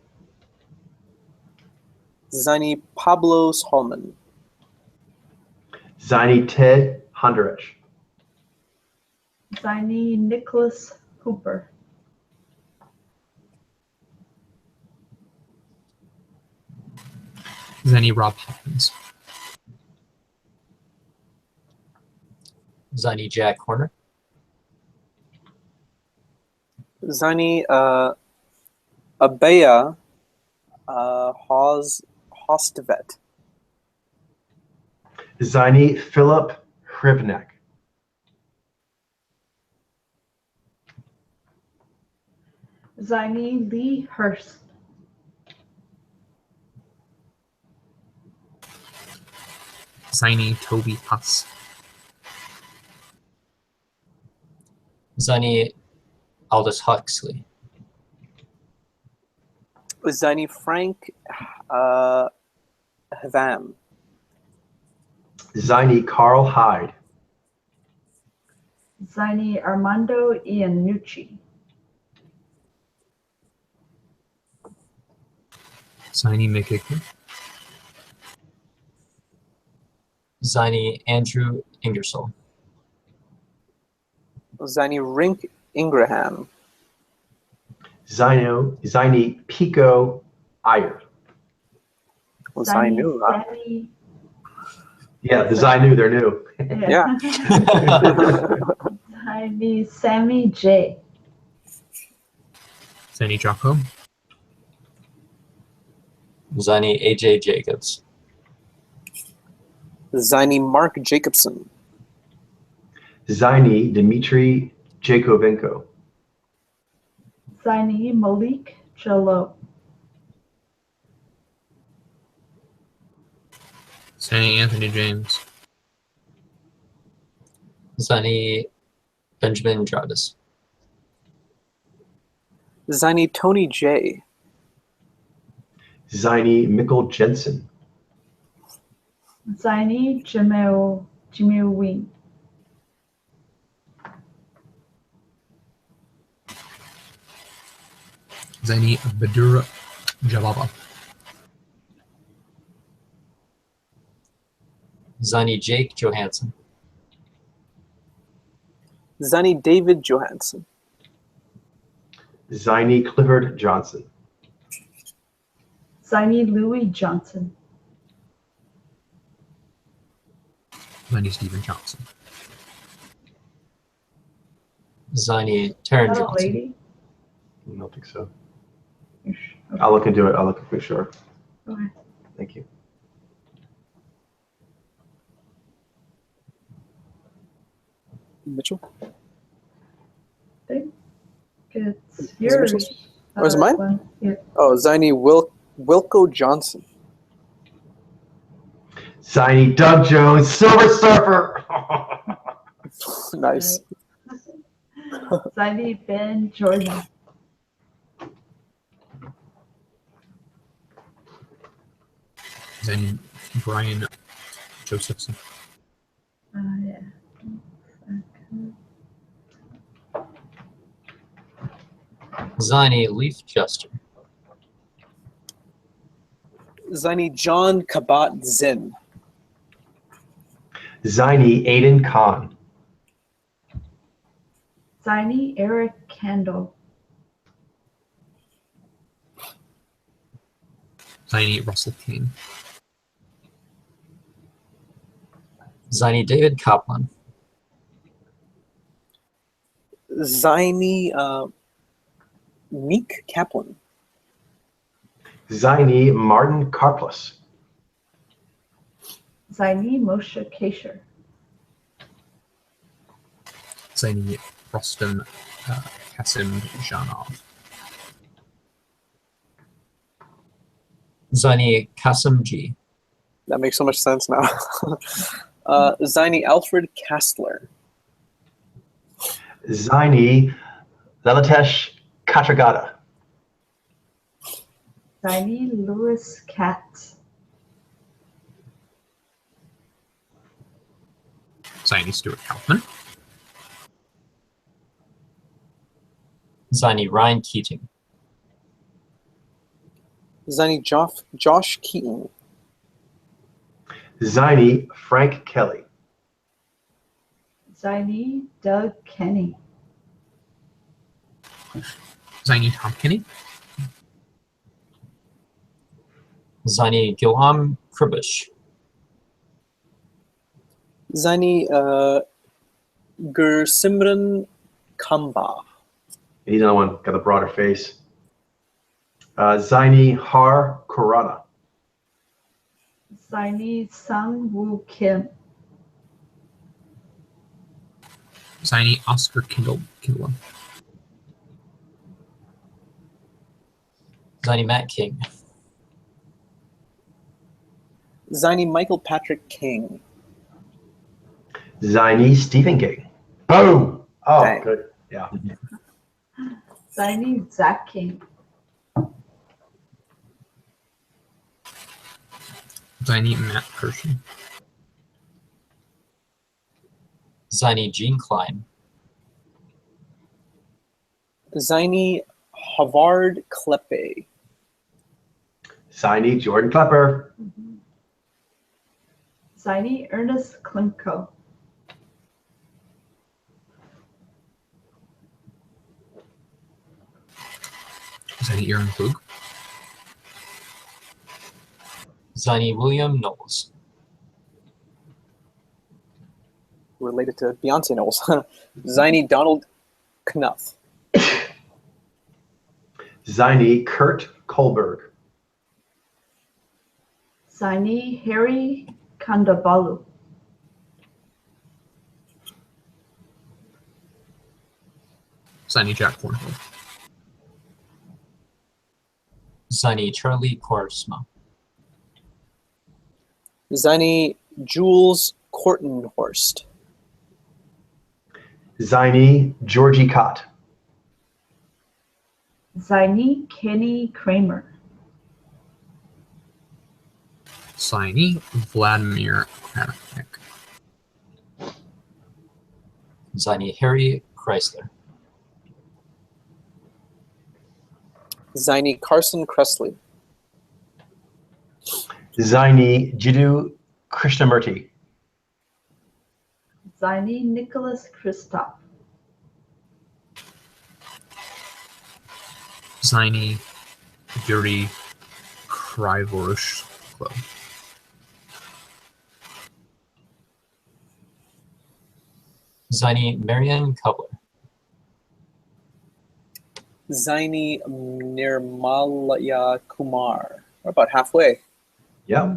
Ziny Pablos Holman. Ziny Ted Honderich. Ziny Nicholas Hooper. Ziny Rob Hopkins. Ziny Jack Horner. Ziny Abaya Hostvet. Ziny Philip Hrivnek. Ziny Lee Hurst. Ziny Toby Huss. Ziny Aldous Huxley. Ziny Frank Havam. Ziny Carl Hyde. Ziny Armando Iannucci. Ziny Mikiki. Ziny Andrew Ingersoll. Ziny Rink Ingraham. Ziny Pico Iyer. Ziny Zinu. Sammy. Yeah, the Zinu, they're new. Yeah. Ziny Sammy J. Ziny Jocko. Ziny AJ Jacobs. Ziny Mark Jacobson. Ziny Dmitry Jakovenko. Ziny Malik Jalot. Ziny Anthony James. Ziny Benjamin Jarvis. Ziny Tony J. Ziny Mikkel Jensen. Ziny Jamil Wing. Ziny Badura Jalaba. Ziny Jake Johansson. Ziny David Johansson. Ziny Clifford Johnson. Ziny Louis Johnson. Ziny Stephen Johnson. Ziny Is Taryn that a Johnson. lady? I don't think so. Okay. I'll look into it. I'll look for sure. Okay. Thank you. Mitchell. I think it's Is it yours. Mitchell's? Oh, is it mine? Glenn. Yeah. Oh, Ziny Wilco Johnson. Ziny Doug Jones, Silver Surfer. Nice. Ziny Ben Jordan. Ziny Brian Josephson. Yeah. Ziny Leaf Juster. Ziny John Kabat Zinn. Ziny Aiden Khan. Ziny Eric Candle. Ziny Russell King. Ziny David Kaplan. Ziny Meek Kaplan. Ziny Martin Karplus. Ziny Moshe Kasher. Ziny Rustam Kasim Janov. Ziny Kasim G. That makes so much sense now. Ziny Alfred Kastler. Ziny Lalatesh Katragada. Ziny Lewis Katz. Ziny Stuart Kaufman. Ziny Ryan Keating. Ziny Josh Keaton. Ziny Frank Kelly. Ziny Doug Kenny. Ziny Tom Kinney. Ziny Gilham Kribish. Ziny Gursimran Kamba. He's another one, got a broader face. Ziny Har Kurana. Ziny Sung Woo Kim. Ziny Oscar Kindle. Ziny Matt King. Ziny Michael Patrick King. Ziny Stephen King. Boom! Oh, Dang. good. Yeah. Ziny Zach King. Ziny Matt Kirshen. Ziny Gene Klein. Ziny Havard Kleppe. Ziny Jordan Klepper. Ziny Ernest Klimko. Ziny Aaron Klug. Ziny William Knowles. Related to Beyonce Knowles. Ziny Donald Knuth. Ziny Kurt Kohlberg. Ziny Harry Kandabalu. Ziny Jack Cornhill. Ziny Charlie Korsma. Ziny Jules Kortenhorst. Ziny Georgie Cott. Ziny Kenny Kramer. Ziny Vladimir Kranich. Ziny Harry Chrysler. Ziny Carson Kressley. Ziny Jiddu Krishnamurti. Ziny Nicholas Christoph. Ziny Yuri Krivorushko. Ziny Marian Cutler. Ziny Nirmalaya Kumar. We're about halfway. Yep.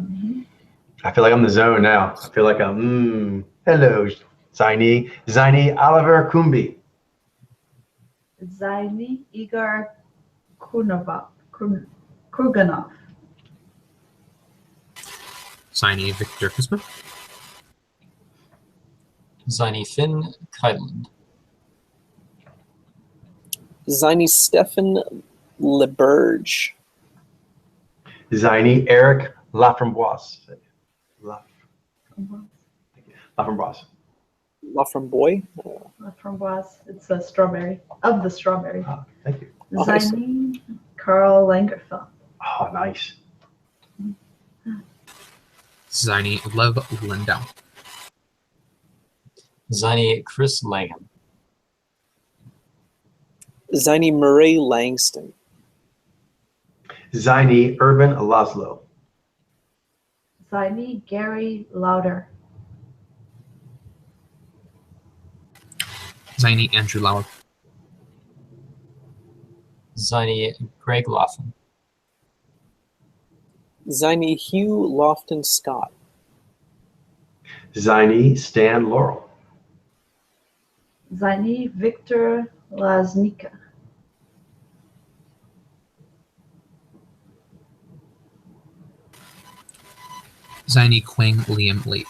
I feel like I'm in the zone now. I feel like I'm, hello, Ziny. Ziny Oliver Kumbi. Ziny Igor Kurganov. Ziny Victor Kisman. Ziny Finn Kyland. Ziny Stefan Leberge. Ziny Eric Laframboise. Laframboise. Laframboise. Framboise. It's a strawberry. Of the strawberry. Ah, thank you. Ziny Carl Langerfeld. Oh, nice. Ziny Lev Lindau. Ziny Chris Langham. Ziny Murray Langston. Ziny Urban Laszlo. Ziny Gary Lauder. Ziny Andrew Lauer. Ziny Greg Laughlin. Ziny Hugh Lofton Scott. Ziny Stan Laurel. Ziny Victor Laznika. Ziny Quang Liam Lee.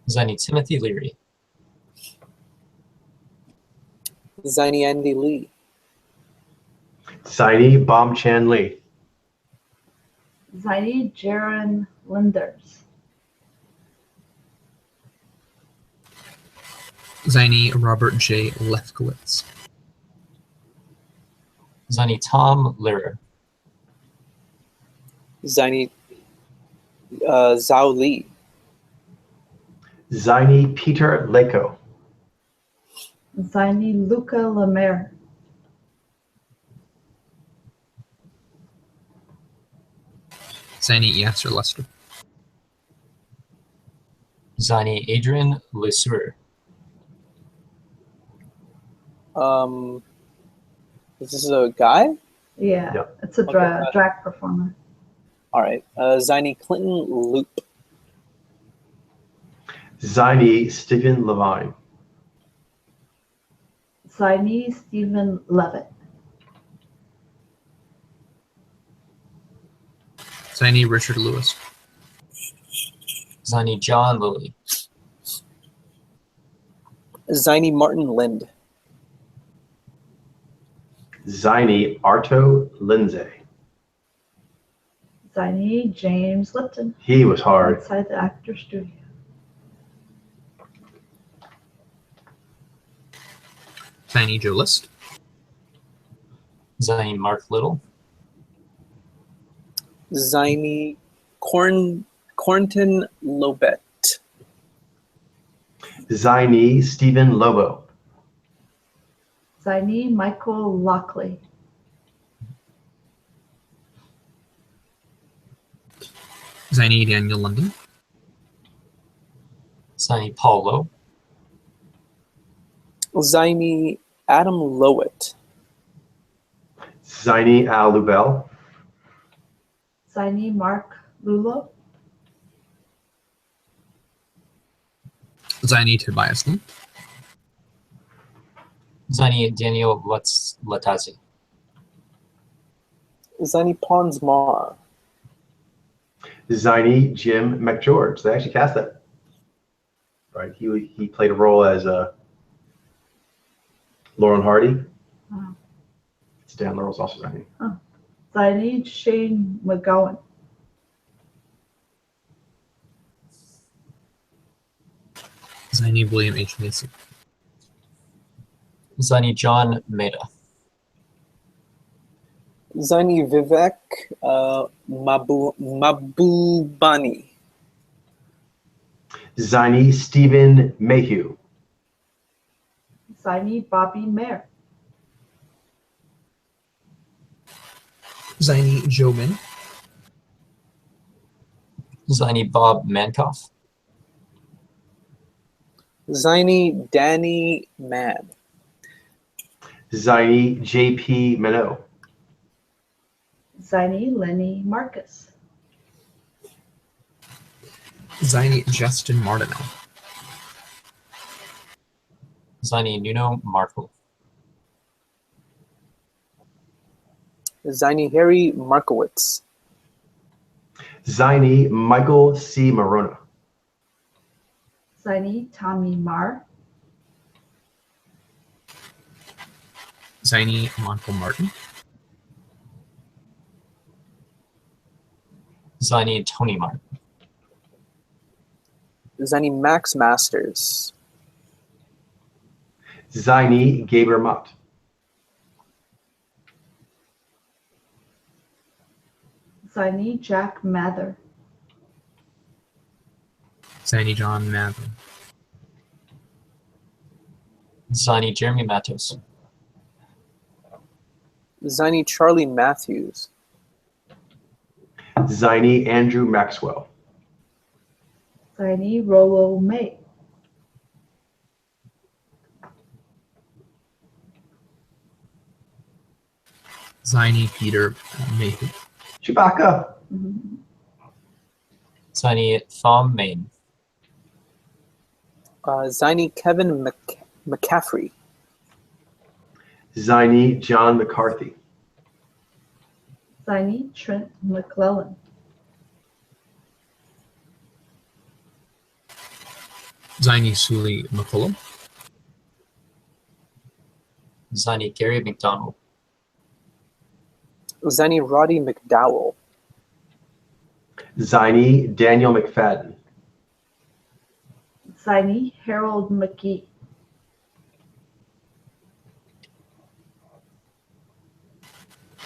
Ziny Timothy Leary. Ziny Andy Lee. Ziny Bom Chan Lee. Ziny Jaron Linders. Ziny Robert J. Lefkowitz. Ziny Tom Lehrer. Ziny Zhao Li. Ziny Peter Leko. Ziny Luca Lemaire. Ziny Yasser Lester. Ziny Adrian Lesueur. Is this a guy? Yeah, Yeah. it's a drag performer. All right. Ziny Clinton Loop. Ziny Stephen Levine. Ziny Stephen Levitt. Ziny Richard Lewis. Ziny John Lilly. Ziny Martin Lind. Ziny Arto Lindsay. Ziny James Lipton. He was hard. Outside the actor studio. Ziny Joe List. Ziny Mark Little. Ziny Cornton Lobet. Ziny Stephen Lobo. Ziny Michael Lockley. Ziny Daniel London. Ziny Paul Lowe. Ziny Adam Lowett. Ziny Al Lubell. Ziny Mark Lulo. Ziny Tobias Lee. Ziny Daniel Latazi. Ziny Pons Mar. Ziny Jim McGeorge. They actually cast that. Right, he played a role as Lauren Hardy. Oh. Stan Laurel's also Ziny. Oh. Ziny Shane McGowan. Ziny William H. Macy. Ziny John Meda. Ziny Vivek Mabubani. Ziny Stephen Mayhew. Ziny Bobby Mayer. Ziny Joe Min. Ziny Bob Mankoff. Ziny Danny Mann. Ziny JP Minot. Ziny Lenny Marcus. Ziny Justin Martineau. Ziny Nuno Markle. Ziny Harry Markowitz. Ziny Michael C. Morona. Ziny Tommy Marr. Ziny Michael Martin. Ziny Tony Martin. Ziny Max Masters. Ziny Gaber Mott. Ziny Jack Mather. Ziny John Mather. Ziny Jeremy Matos. Ziny Charlie Matthews. Ziny Andrew Maxwell. Ziny Rolo May. Ziny Peter Mayhew. Chewbacca. Mhm. Ziny Thom Main. Ziny Kevin McCaffrey. Ziny John McCarthy. Ziny Trent McClellan. Ziny Sully McCullough. Ziny Gary McDonald. Ziny Roddy McDowell. Ziny Daniel McFadden. Ziny Harold McGee.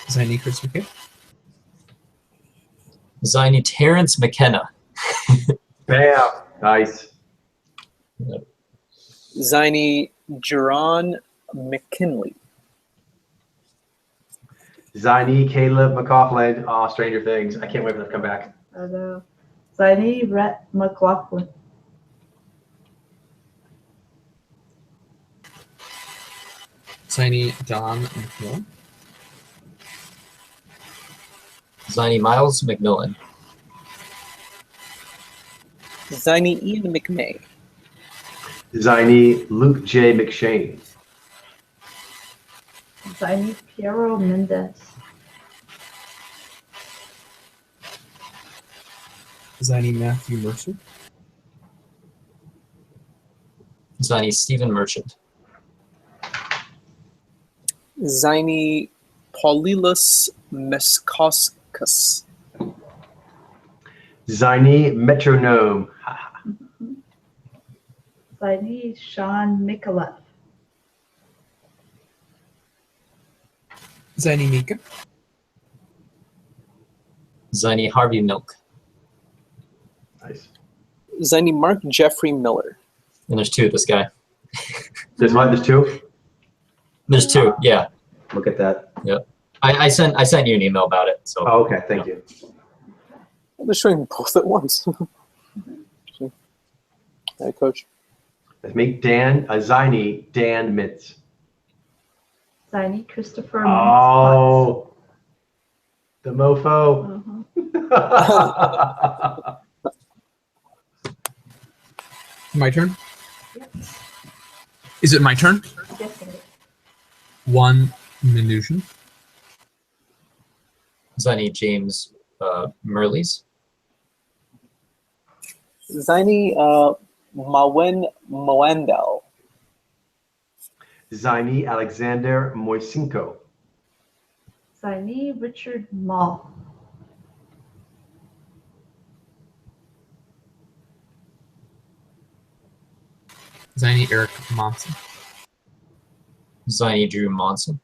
Ziny Chris McKay. Ziny Terrence McKenna. Bam. Nice. Ziny Jerron McKinley. Ziny Caleb McCaughlin. Stranger Things. I can't wait for them to come back. I know. Ziny Rhett McLaughlin. Ziny Don McMillan. Ziny Miles McMillan. Ziny Ian McMay. Ziny Luke J. McShane. Ziny Piero Mendez. Ziny Matthew Mercer. Ziny Stephen Merchant. Ziny Paulilus Meskoskas. Ziny Metronome. Ziny Sean Mikolev. Zany Mika. Zany Harvey Milk. Nice. Zany Mark Jeffrey Miller. And there's two of this guy. There's one. There's two. There's two. Yeah. Look at that. Yep. I sent you an email about it. So. Oh, okay. Thank you. They're showing both at once. Hey, Coach. Let's meet Dan, Ziny Dan Mintz. Ziny Christopher. Oh, the mofo. My turn? Yes. Is it my turn? Yes, it is. 1 Minution. Zany James Merleys. Ziny Mawen Moandel. Ziny Alexander Moisinko. Ziny Richard Mall. Zany Eric Monson. Zany Drew Monson.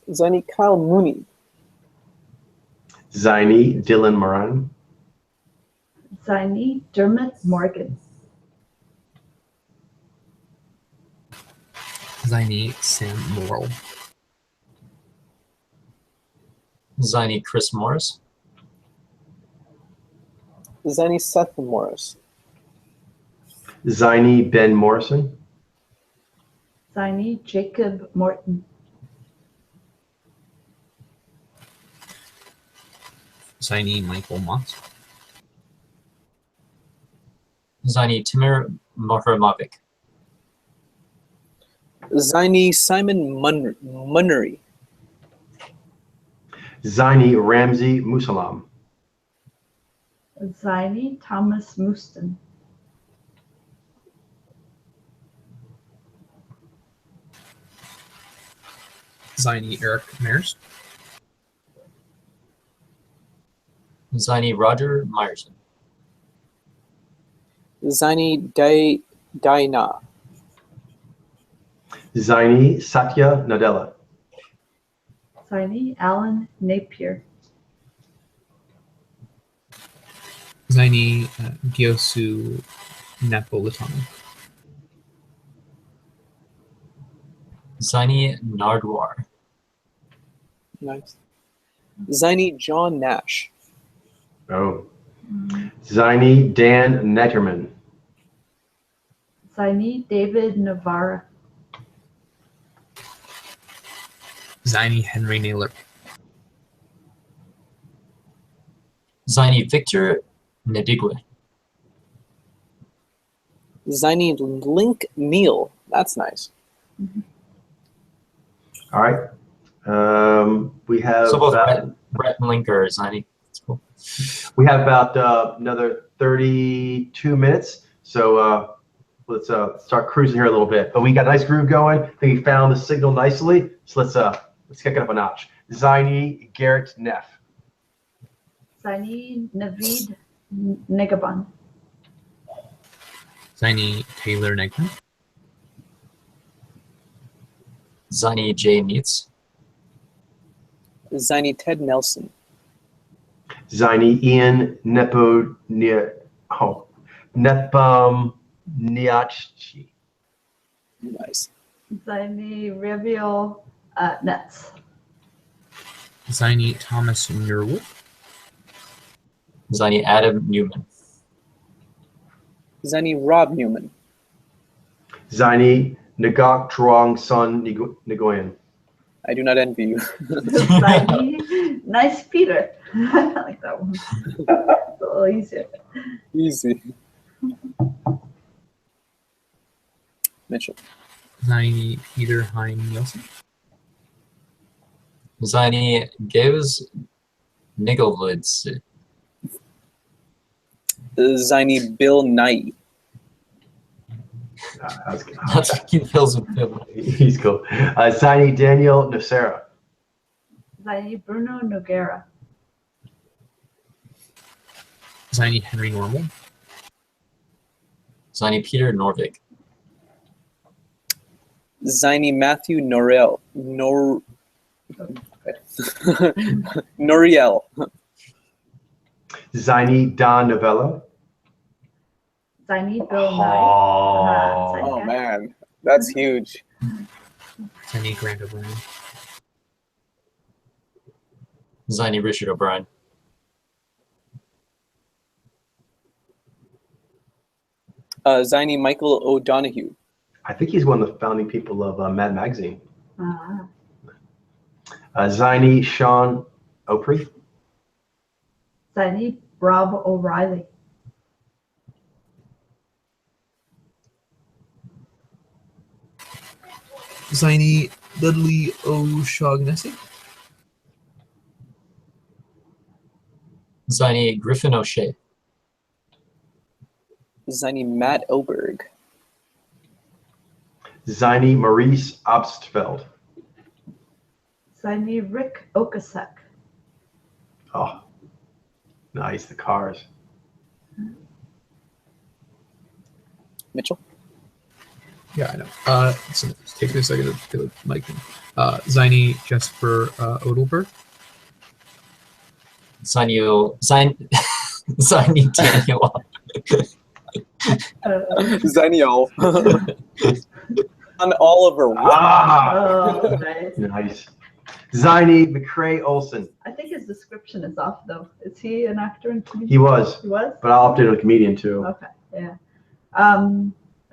Ziny Kyle Mooney. Ziny Dylan Moran. Ziny Dermot Morgan. Zany Sam Morrill. Ziny Chris Morris. Ziny Seth Morris. Ziny Ben Morrison. Ziny Jacob Morton. Zany Michael Moss. Ziny Timur Mohramovic. Ziny Simon Munnery. Ziny Ramsey Musalam. Ziny Thomas Mooston. Ziny Eric Mares. Ziny Roger Myerson. Ziny Daina. Ziny Satya Nadella. Ziny Alan Napier. Ziny Gyosu Napolitano. Ziny Nardwar. Nice. Ziny John Nash. Oh. Ziny Dan Netterman. Ziny David Navarra. Ziny Henry Naylor. Ziny Victor Nadigwe. Ziny Link Neal. That's nice. All right. We have So both Brett and Link are Ziny. That's cool. we have about another 32 minutes. So let's start cruising here a little bit. But we got a nice groove going. I think we found the signal nicely. So let's kick it up a notch. Ziny Garrett Neff. Ziny Navid Negaban. Ziny Taylor Negman. Ziny J Meets. Ziny Ted Nelson. Ziny Ian Nepomniachtchi. Nice. Ziny Reviel Nets. Ziny Thomas Nurwood. Ziny Adam Newman. Ziny Rob Newman. Ziny Nagok Trong Sun Nguyen. I do not envy you. Ziny Nice Peter. I like that one. It's a little easier. Easy. Mitchell. Ziny Peter Hein Nielsen. Ziny Gives Niggelwoods. Ziny Bill Nye. That's good. That's he feels with him. He's cool. Ziny Daniel Nocera. Ziny Bruno Noguera. Ziny Henry Normal. Ziny Peter Norvig. Ziny Matthew Norel. Noriel. Ziny Don Novello. Ziny Bill Nye. Oh. Ziny Oh guy. man, that's huge. Ziny Grant O'Brien. Ziny Richard O'Brien. Ziny Michael O'Donoghue. I think he's one of the founding people of Mad Magazine. Ah. Ziny Sean Opry. Ziny Rob O'Reilly. Ziny Dudley O'Shaughnessy. Ziny Griffin O'Shea. Ziny Matt Oberg. Ziny Maurice Obstfeld. Ziny Rick Okasek. Oh, nice, the cars. Mitchell. Yeah, I know. So take me a second to get the mic in. Ziny Jesper Odelberg. Ziny Daniel. Zenial. On Oliver. Ah, Nice. nice. Ziny McCrae Olsen. I think his description is off though. Is he an actor and comedian? He was, He was? but I'll update on a comedian too. Okay, yeah.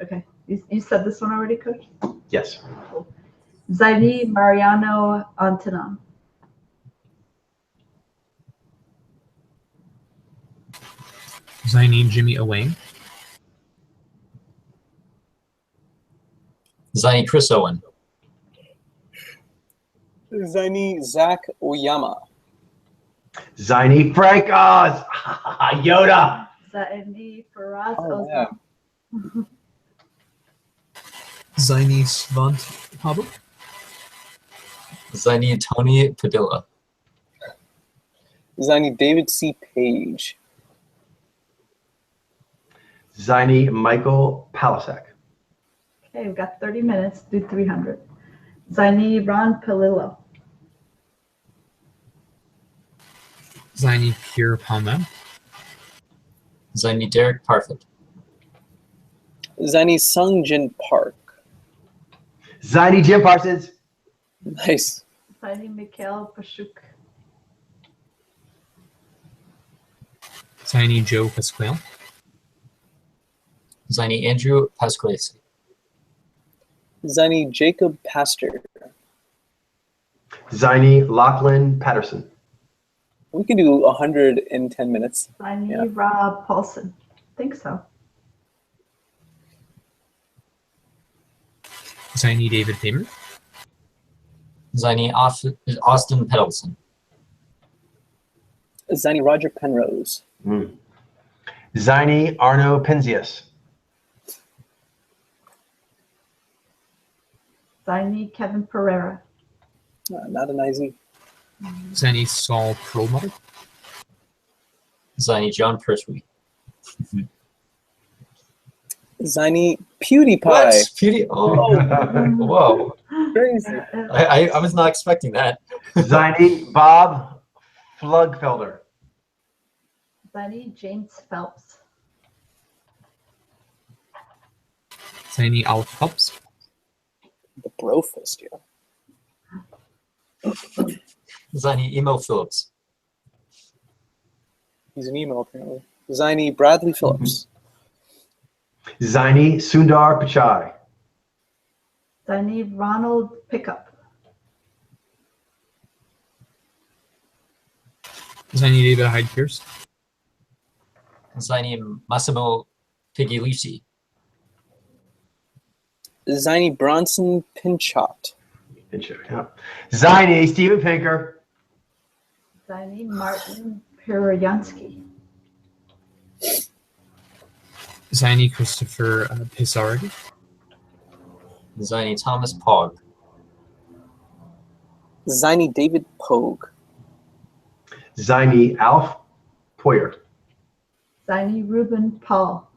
Okay. You said this one already, Coach? Yes. Cool. Ziny Mariano Antonon. Ziny Jimmy Owain. Ziny Chris Owen. Ziny Zach Oyama. Ziny Frank Oz. Yoda. Ziny Faraz Oh, Ozan. Ziny Svant Pablo. Ziny Tony Padilla. Ziny David C. Page. Ziny Michael Palasek. Okay, we've got 30 minutes. Do 300. Ziny Ron Palillo. Ziny Pierre Palma. Ziny Derek Parfit. Ziny Sung Jin Park. Ziny Jim Parsons. Nice. Ziny Mikhail Pashuk. Ziny Joe Pasquale. Ziny Andrew Pasqualesi. Ziny Jacob Pastor. Ziny Lachlan Patterson. We can do 100 in 10 minutes. Ziny Yeah. Rob Paulson. Think so. Ziny David Paymer. Ziny Austin Peddleson. Ziny Roger Penrose. Ziny Arno Penzias. Ziny Kevin Pereira. Not an easy. Ziny Saul Perlmutter. Ziny John Pertwee. Ziny PewDiePie. What? Beauty? Oh, whoa. Crazy. I was not expecting that. Ziny Bob Flugfelder. Ziny James Phelps. Ziny Alf Hubs. The bro fist, yeah. Ziny Emo Phillips. He's an emo, apparently. Ziny Bradley Phillips. Ziny Sundar Pichai. Ziny Ronald Pickup. Ziny David Hyde Pierce. Ziny Massimo Pigliucci. Ziny Bronson Pinchot. Yeah. Ziny Steven Pinker. Ziny Martin Piroyansky. Ziny Christopher Pissardi. Ziny Thomas Pogg. Ziny David Pogue. Ziny Alf Poyer. Ziny Ruben Paul.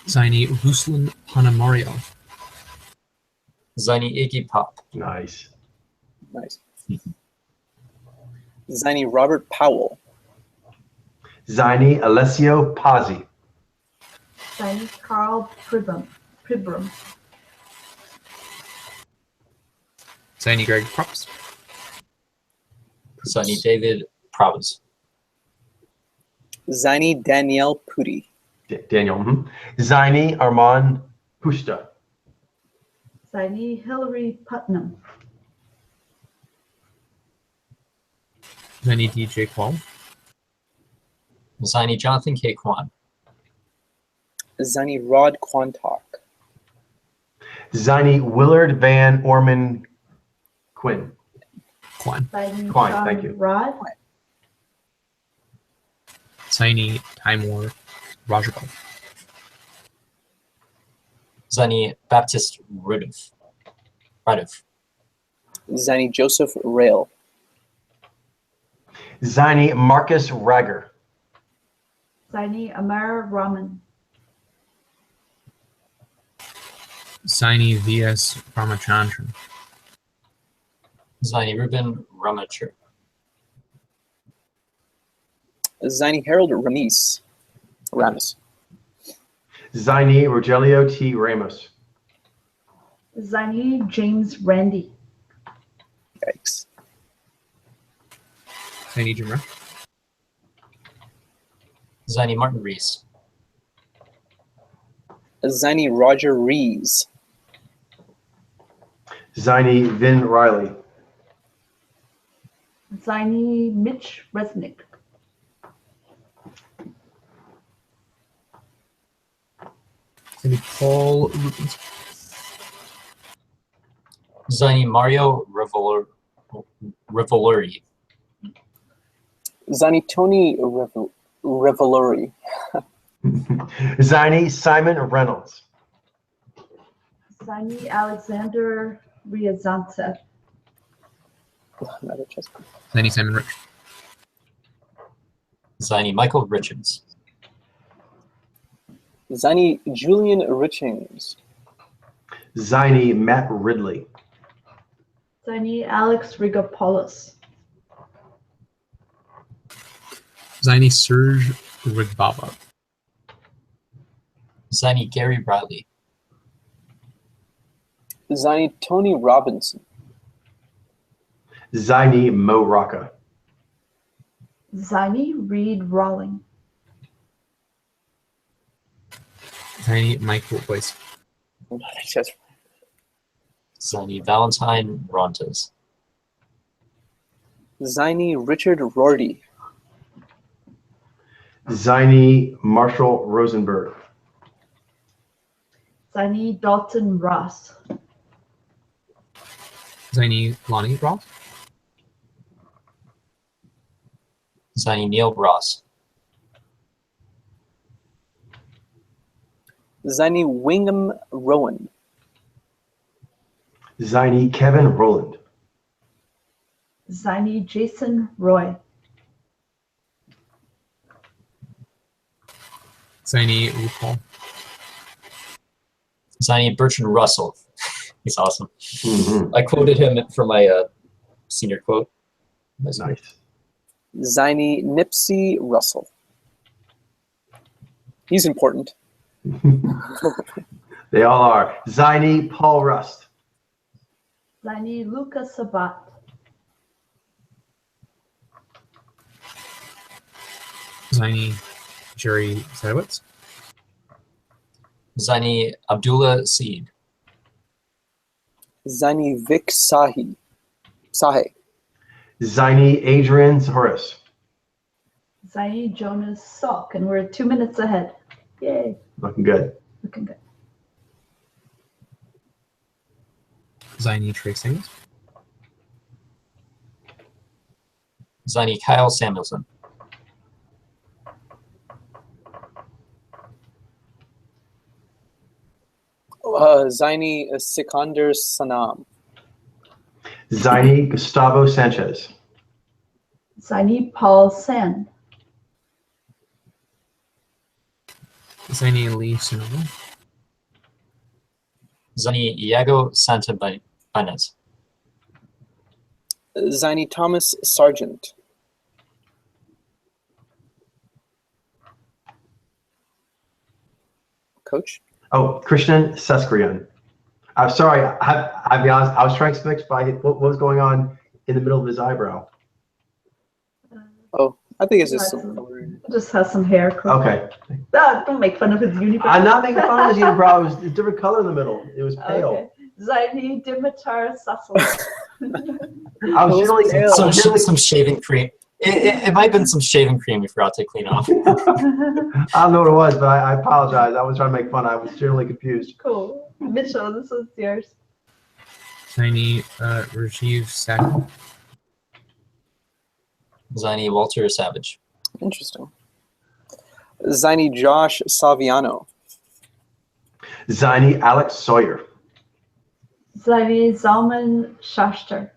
Zaini Ruslan Panamaryov. Ziny Iggy Pop. Nice. Nice. Ziny Robert Powell. Ziny Alessio Pazzi. Ziny Carl Pribram. Zaini Greg Props. Ziny David Pravas. Ziny Danielle Pudi. Daniel. Ziny Armand Pusta. Ziny Hillary Putnam. Zaini DJ Qual. Ziny Jonathan K. Kwan. Ziny Rod Quantock. Ziny Willard Van Orman Quinn. Quan. Ziny Quine, Sean thank you. Rod. Zaini Timur Rajabov. Ziny Baptist Radov. Ziny Joseph Rail. Ziny Marcus Rager. Ziny Amar Raman. Zaini VS Ramachandran. Ziny Ruben Ramachur. Ziny Harold Ramis. Ziny Rogelio T. Ramos. Ziny James Randy. Yikes. Zaini Jimra. Ziny Martin Reese. Ziny Roger Rees. Ziny Vin Riley. Ziny Mitch Resnick. Zaini Paul Rubens. Ziny Mario Revolori. Ziny Tony Revelori. Ziny Simon Reynolds. Ziny Alexander Riazantsev. Another chess. Zaini Simon Rich. Ziny Michael Richards. Ziny Julian Richings. Ziny Matt Ridley. Ziny Alex Rigopoulos. Zaini Serge Rigbaba. Ziny Gary Riley. Ziny Tony Robinson. Ziny Mo Rocca. Ziny Reed Rawling. Zaini Michael Boyce. Another chess. Ziny Valentine Rontes. Ziny Richard Rorty. Ziny Marshall Rosenberg. Ziny Dalton Ross. Zaini Lonnie Ross. Ziny Neil Ross. Ziny Wingham Rowan. Ziny Kevin Rowland. Ziny Jason Roy. Zaini RuPaul. Ziny Bertrand Russell. He's awesome. Mhm. I quoted him for my senior quote. Nice. Ziny Nipsey Russell. He's important. They all are. Ziny Paul Rust. Ziny Luca Sabat. Zaini Jerry Sedowitz. Ziny Abdullah Seed. Ziny Vic Sahe. Ziny Adrian Horace. Ziny Jonas Salk. And we're 2 minutes ahead. Yay. Looking good. Looking good. Zaini Trey Singles. Ziny Kyle Samuelson. Ziny Sikander Sanam. Ziny Gustavo Sanchez. Ziny Paul Sen. Zaini Lee Sonoma. Zani Iago Santabanez. Zaini Thomas Sargent. Coach? Oh, Krishnan Seskrian. I'm sorry. I'll be honest. I was transfixed by what was going on in the middle of his eyebrow. Oh, I think it's just That's- some coloring. Just has some hair. Cool. Okay. Ah, don't make fun of his unibrow. I'm not making fun of his unibrow. It was a different color in the middle. It was pale. Okay. Zaini Dimitar Sassel. I was generally, Pale. Some shaving cream. It might have been some shaving cream you forgot to clean off. I don't know what it was, but I apologize. I was trying to make fun. I was generally confused. Cool. Mitchell, this is yours. Zaini Rajiv Sagar. Zani Walter Savage. Interesting. Zaini Josh Saviano. Zaini Alex Sawyer. Zaini Zalman Shaster.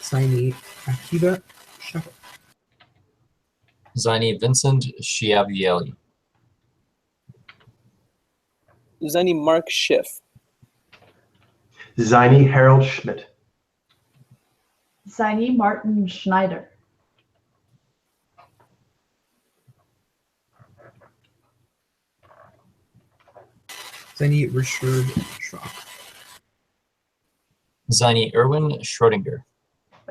Zaini Akiva Shaka. Zani Vincent Schiavielli. Zaini Mark Schiff. Zaini Harold Schmidt. Zaini Martin Schneider. Zaini Richard Schrock. Zani Erwin Schrodinger.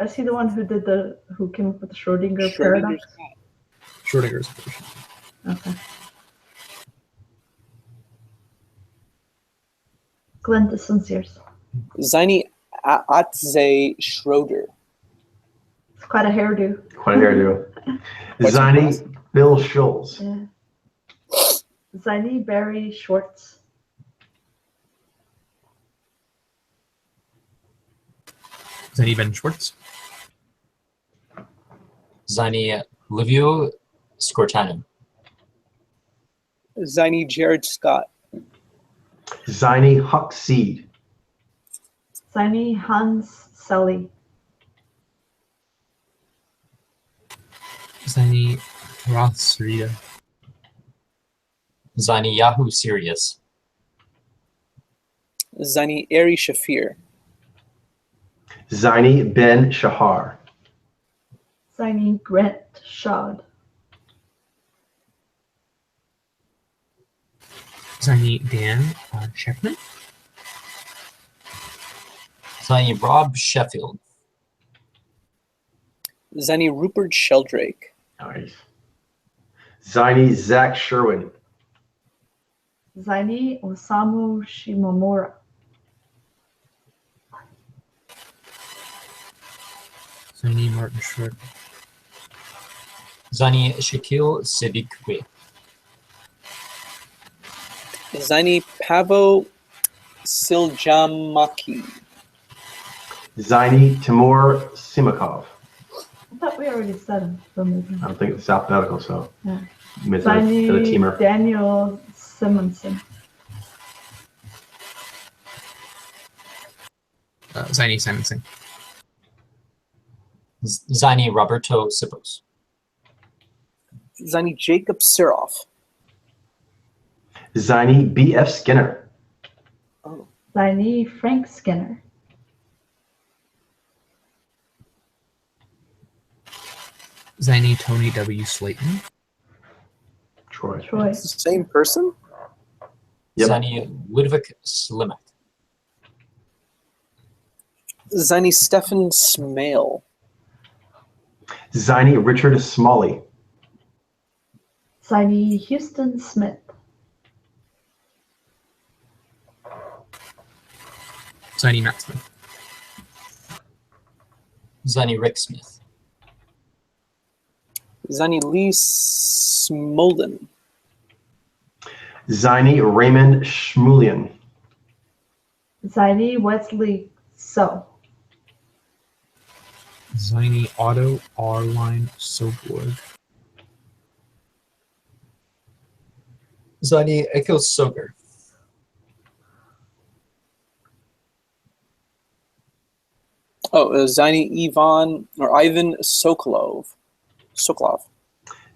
Is he the one who came up with the Schrodinger Schrodinger's paradox? cat. Schrodinger's version. Okay. Glenn, this one's yours. Zaini Atze Schroeder. It's quite a hairdo. Quite a hairdo. Quite Zaini Bill Schultz. Yeah. Zaini Barry Schwartz. Zaini Ben Schwartz. Zani Livio Scortano. Zaini Jared Scott. Zaini Huck Seed. Zaini Hans Selly. Zaini Roth Sarita. Zani Yahoo Sirius. Zaini Ari Shafir. Zaini Ben Shahar. Zaini Grant Shad. Zaini Dan Checkman. Zani Rob Sheffield. Zaini Rupert Sheldrake. Nice. Zaini Zach Sherwin. Zaini Osamu Shimomura. Zaini Martin Short. Zani Shaquille Siddiqui. Zaini Pavo Siljamaki. Zaini Timur Simakov. I thought we already said him. For some reason. I don't think it's alphabetical, so Yeah. it's a teamer. Zaini Daniel Simonson. Zaini Simonson. Zani Roberto Sipos. Zaini Jacob Siroff. Zaini B.F. Skinner. Oh. Zaini Frank Skinner. Zaini Tony W. Slayton. Troy. Troy. It's the same person? Yep. Zani Ludwig Slimek. Zaini Stefan Smale. Zaini Richard Smalley. Zaini Houston Smith. Zaini Matt Smith. Zani Rick Smith. Zaini Lee Smolden. Zaini Raymond Schmulian. Zaini Wesley So. Zaini Otto R-Line Soborg. Zani Echo Soger. Oh, Ziny Ivan or Ivan Sokolov.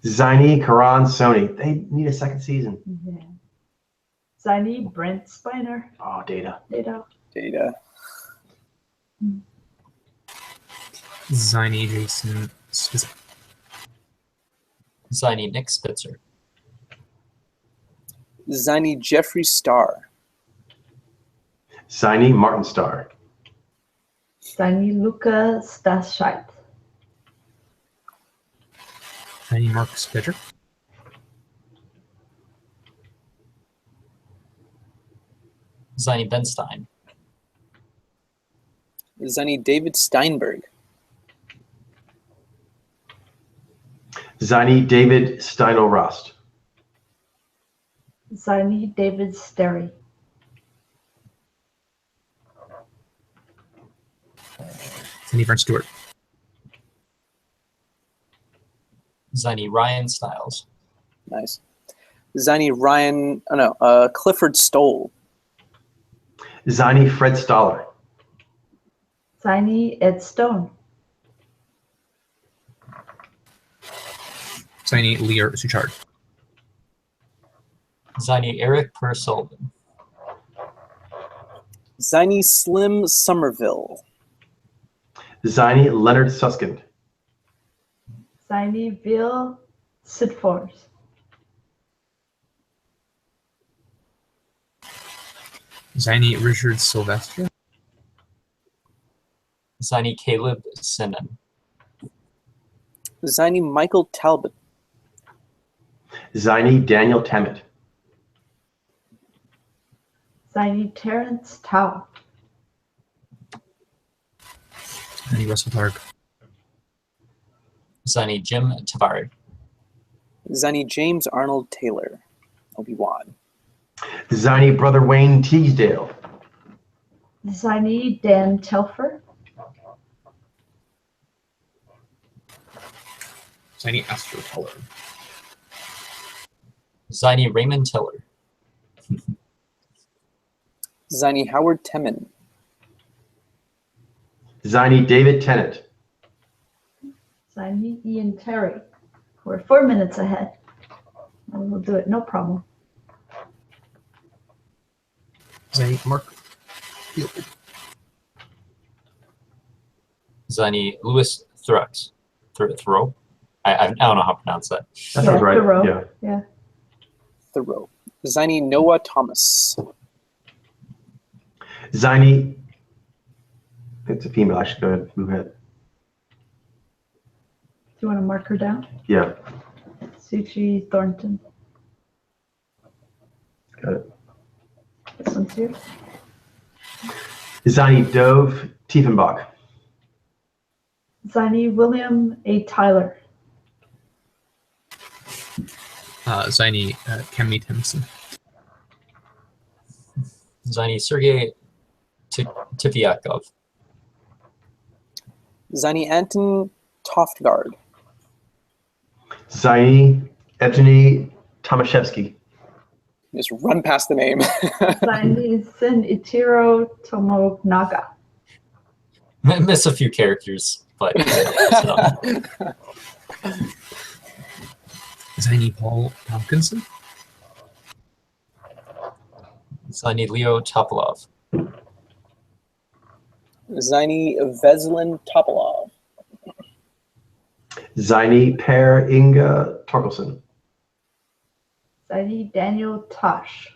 Ziny, Karan, Sony. They need a second season. Yeah. Ziny Brent Spiner. Oh, Data. Data. Ziny Jason Spitzer. Ziny Nick Spitzer. Ziny Jeffrey Starr. Ziny, Martin Starr. Ziny Luca Stascheit. Ziny Marcus Pitcher. Ziny Benstein. Ziny David Steinberg. Ziny, David Steindl-Rost. Ziny David Sterry. Ziny Brent Stewart. Ziny Ryan Styles. Nice. Ziny Ryan. Clifford Stoll. Ziny, Fred Stoller. Ziny Ed Stone. Ziny Lear Suchard. Ziny Eric Persullivan. Ziny Slim Somerville. Ziny, Leonard Suskind. Ziny Vil Sidfors. Ziny Richard Sylvester. Ziny Caleb Sinan. Ziny Michael Talbot. Ziny, Daniel Tammet. Ziny Terrence Tao. Ziny Russell Clark. Ziny Jim Tavard. Ziny James Arnold Taylor. Obi-Wan. Ziny, Brother Wayne Teasdale. Ziny Dan Telfer. Ziny Astro Teller. Ziny Raymond Tiller. Ziny Howard Temin. Ziny, David Tennant. Ziny Ian Terry. We're 4 minutes ahead. We'll do it, no problem. Ziny Mark Field. Ziny Lewis Thrux. Thoreau? I don't know how to pronounce that. That sounds right. Thoreau. Yeah. Thoreau. Ziny Noah Thomas. Ziny, it's a female. I should go ahead and move ahead. Do you want to mark her down? Yeah, Suchi Thornton. got it. This one's here. Ziny, Dove Tiefenbach. Ziny William A. Tyler. Ziny Kemi Timson. Ziny Sergey Tifiakov. Ziny Anton Toftgard. Ziny, Evgeny Tomaszewski. Just run past the name. Ziny Sin Ichiro Tomonaga. Miss a few characters, but Ziny Paul Tompkinson. Ziny Leo Topolov. Ziny Veslin Topolov. Ziny, Per Inga Torkelson. Ziny Daniel Tosh.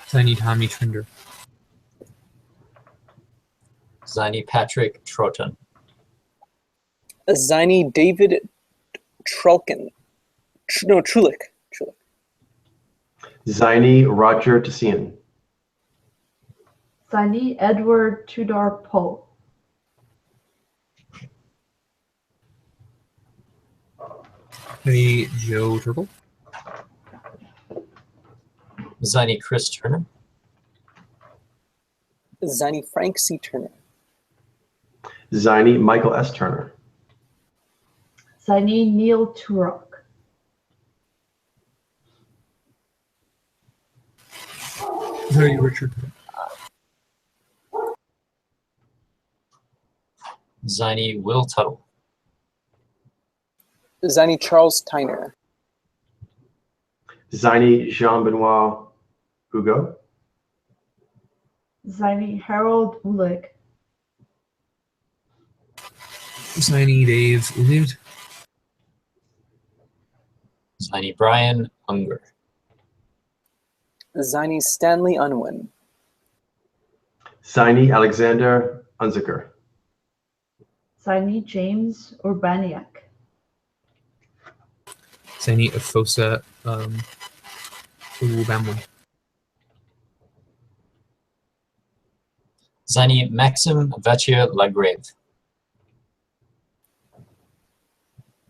Ziny Tommy Trinder. Ziny Patrick Troton. Ziny David Trulkin. Trulick. Ziny, Roger Tessian. Ziny Edward Tudor Poe. Ziny Joe Turtle. Ziny Chris Turner. Ziny Frank C. Turner. Ziny, Michael S. Turner. Ziny Neil Turok. Hey, Richard. Ziny Will Tuttle. Ziny Charles Tyner. Ziny Jean-Benoit Hugo. Ziny Harold Ulig. Ziny Dave Ulid. Ziny Brian Unger. Ziny Stanley Unwin. Ziny Alexander Unziker. Ziny James Urbaniak. Ziny Afosa Ulubamwe. Ziny Maxim Vecchia Lagrave.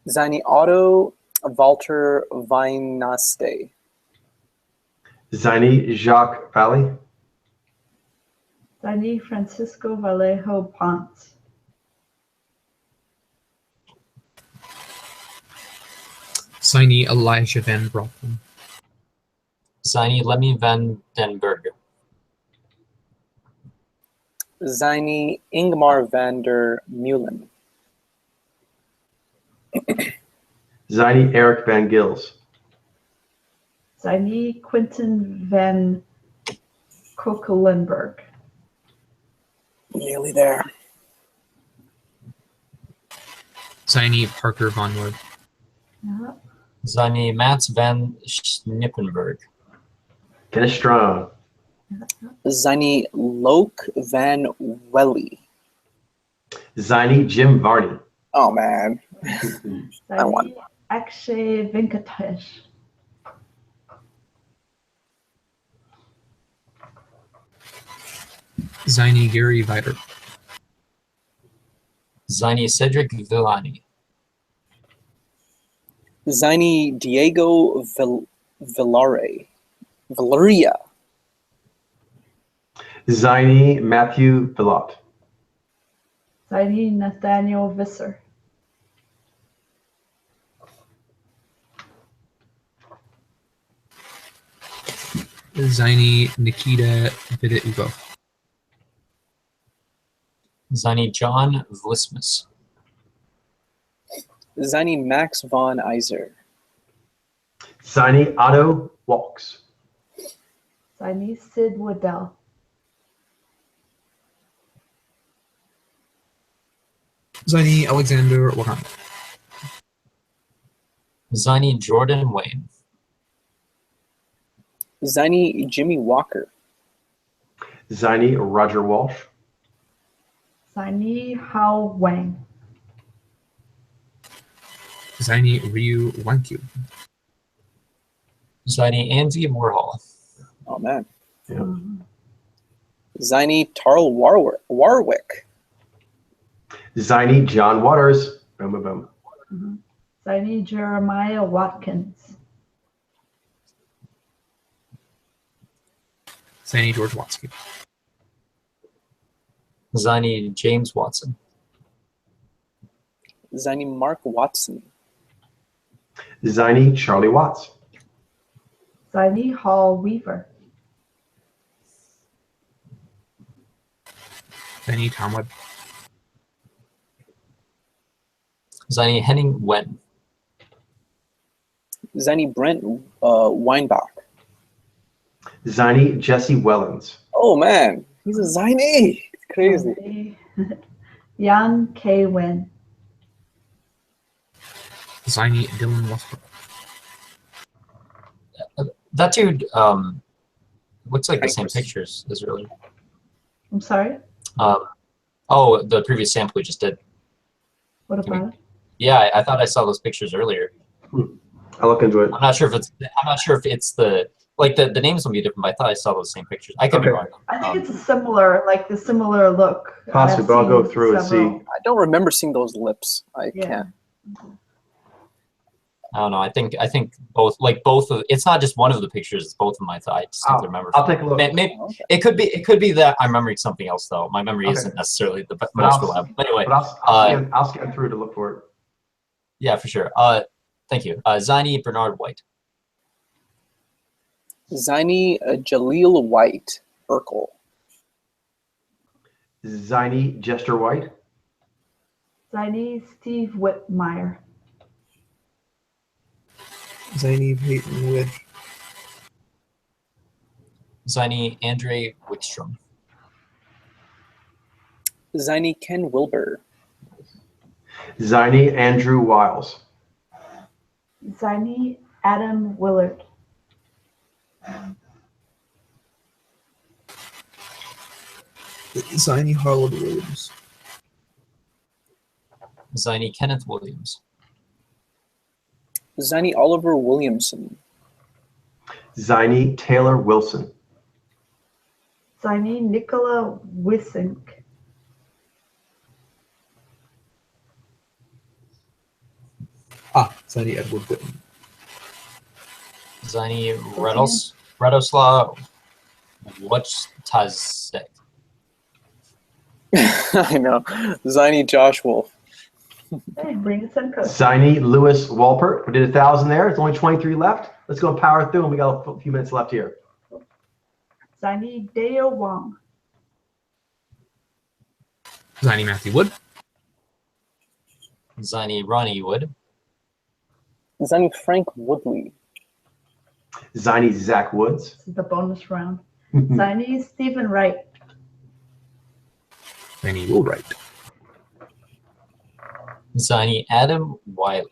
Ziny Otto Walter Weinaste. Ziny Jacques Valley. Ziny Francisco Vallejo Ponce. Ziny Elijah Van Brockman. Ziny Lemmy Van den Berg. Ziny Ingmar van der Meulen. Ziny Eric Van Gils. Ziny Quentin van Kokelenberg. Nearly there. Ziny Parker Von Wood. Yeah. Ziny Mats Van Schnippenberg. Dennis Strong. Ziny Loke van Welly. Ziny Jim Varney. Oh man. I won. Ziny Akshay Venkatesh. Ziny Gary Viter. Ziny Cedric Villani. Ziny Diego Villare. Valeria. Ziny Matthew Villot. Ziny Nathaniel Visser. Ziny Nikita Vidaugo. Ziny John Vlismus. Ziny Max von Iser. Ziny Otto Walks. Ziny Sid Waddell. Ziny Alexander Wakanda. Ziny Jordan Wayne. Ziny Jimmy Walker. Ziny Roger Walsh. Ziny Hao Wang. Ziny Ryu Wankyu. Ziny Andy Warhol. Oh man. Yeah. Ziny Tarl Warwick. Ziny John Waters. Boom, boom, boom. Ziny Jeremiah Watkins. Ziny George Watsky. Ziny James Watson. Ziny Mark Watson. Ziny Charlie Watts. Ziny Hall Weaver. Ziny Tom Webb. Ziny Henning Wen. Ziny Brent Weinbach. Ziny Jesse Wellens. Oh man, he's a Ziny. It's crazy. Ziny Yan K. Win. Ziny Dylan Westbrook. That dude looks like the same pictures as earlier. I'm sorry? Oh, the previous sample we just did. What about it? Yeah, I thought I saw those pictures earlier. I'll look into it. I'm not sure if it's the like the names will be different, but I thought I saw those same pictures. I could be Okay. wrong. I think it's a similar, like the similar look. Possibly, I've but I'll go seen through and several. see. I don't remember seeing those lips. I Yeah. can't. I don't know. I think both of it's not just one of the pictures. It's both of my thoughts. I just don't remember. I'll take a look. Maybe Okay. it could be that I'm remembering something else though. My memory Okay. isn't necessarily the But most I'll- reliable. But anyway, But I'll scan through to look for it. yeah, for sure. Thank you. Ziny Bernard White. Ziny Jaleel White, Urkel. Ziny Jester White. Ziny Steve Whitmire. Ziny Peyton Wood. Ziny Andre Wickstrom. Ziny Ken Wilbur. Ziny Andrew Wiles. Ziny Adam Willard. Ziny Harland Williams. Ziny Kenneth Williams. Ziny Oliver Williamson. Ziny Taylor Wilson. Ziny Nicola Wissink. Ziny Edward Whitten. Ziny Radoslav Wojtaszek. I know. Ziny Josh Wolf. Hey, bring us in, Coach. Ziny Lewis Walpert. We did 1,000 there. It's only 23 left. Let's go and power through, and we got a few minutes left here. Ziny Deo Wong. Ziny Matthew Wood. Ziny Ronnie Wood. Ziny Frank Woodley. Ziny Zach Woods. This is the bonus round. Ziny Stephen Wright. Ziny Will Wright. Ziny Adam Wiley.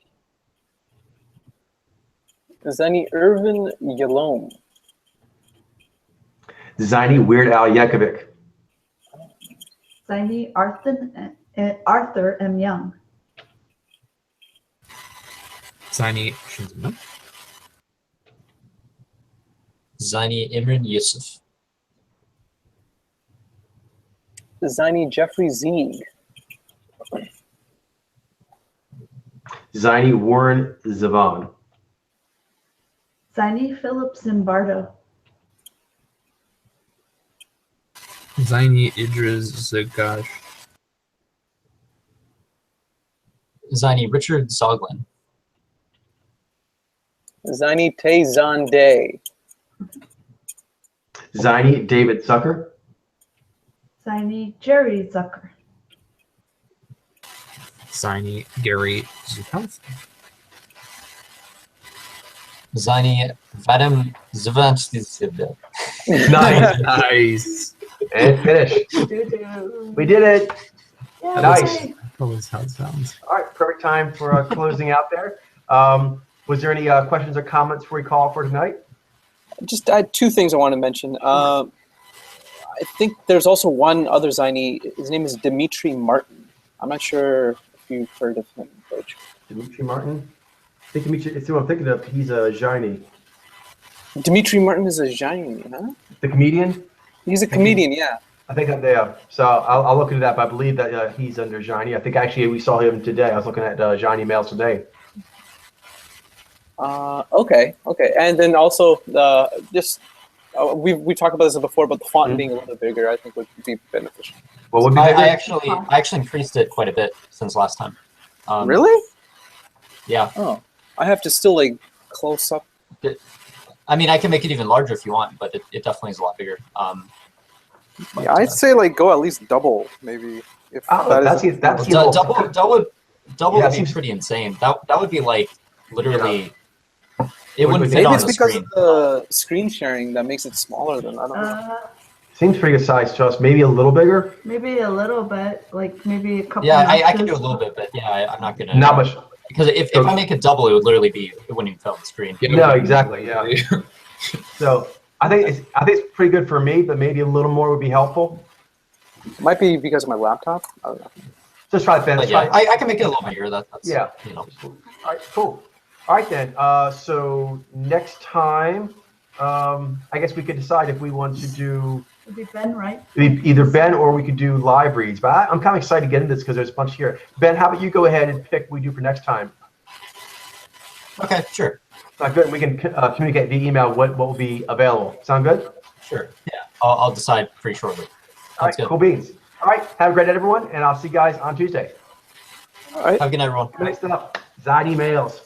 Ziny Irvin Yalom. Ziny Weird Al Yankovic. Ziny Arthur M. Young. Ziny Shinzuma. Ziny Imran Yusuf. Ziny Jeffrey Zeig. Ziny Warren Zavon. Ziny Philip Zimbardo. Ziny Idris Zagash. Ziny Richard Zoglin. Ziny Tay Zan Day. Ziny David Zucker. Ziny Jerry Zucker. Ziny Gary Zukov. Ziny Vadim Zvanchizibel. Nice. Nice. And finish. Doo-doo. We did it. Yay. Nice. That was how it sounds. All right, perfect time for closing out there. Was there any questions or comments before we call for tonight? Just I had two things I want to mention. I think there's also one other Ziny. His name is Dimitri Martin. I'm not sure if you've heard of him, Coach. Dimitri Martin? I think Dimitri, it's who I'm thinking of. He's a Ziny. Dimitri Martin is a Ziny, huh? The comedian? He's a comedian, yeah. I think I'm there. So I'll look into that, but I believe that he's under Ziny. I think actually we saw him today. I was looking at Ziny mails today. Okay. And then also we talked about this before, but the font being a little bit bigger, I think would be beneficial. What would be I bigger? actually increased it quite a bit since last time. Really? Yeah. Oh, I have to still like close up. I mean, I can make it even larger if you want, but it definitely is a lot bigger. But, Yeah, I'd say like go at least double, maybe. If That's double Yeah, would be seems- pretty insane. That would be like literally. It Would- wouldn't fit maybe on it's the because screen. of the screen sharing that makes it smaller than I don't know. Seems pretty good size to us. Maybe a little bigger. Maybe a little bit, like maybe a couple. Yeah, I can notches. do a little bit, but yeah, I'm not gonna. Not much. Because if I make it double, it would literally be it wouldn't even fit on the screen. No, exactly. Yeah. So I think it's pretty good for me, but maybe a little more would be helpful. Might be because of my laptop. I don't know. Just try to finish. But yeah, I can make it a little bigger. That's Yeah. you know. All right, cool. All right then. So next time, I guess we could decide if we want to do It'd be Ben, right? either Ben or we could do live reads. But I'm kind of excited to get into this because there's a bunch here. Ben, how about you go ahead and pick what we do for next time? Okay, sure, Good. We can communicate via email what will be available. Sound good? sure. Yeah, I'll decide pretty shortly. All right, Sounds good. cool beans. All right, have a great night, everyone, and I'll see you guys on Tuesday. All right. Have a good night, everyone. Nice stuff. Ziny mails.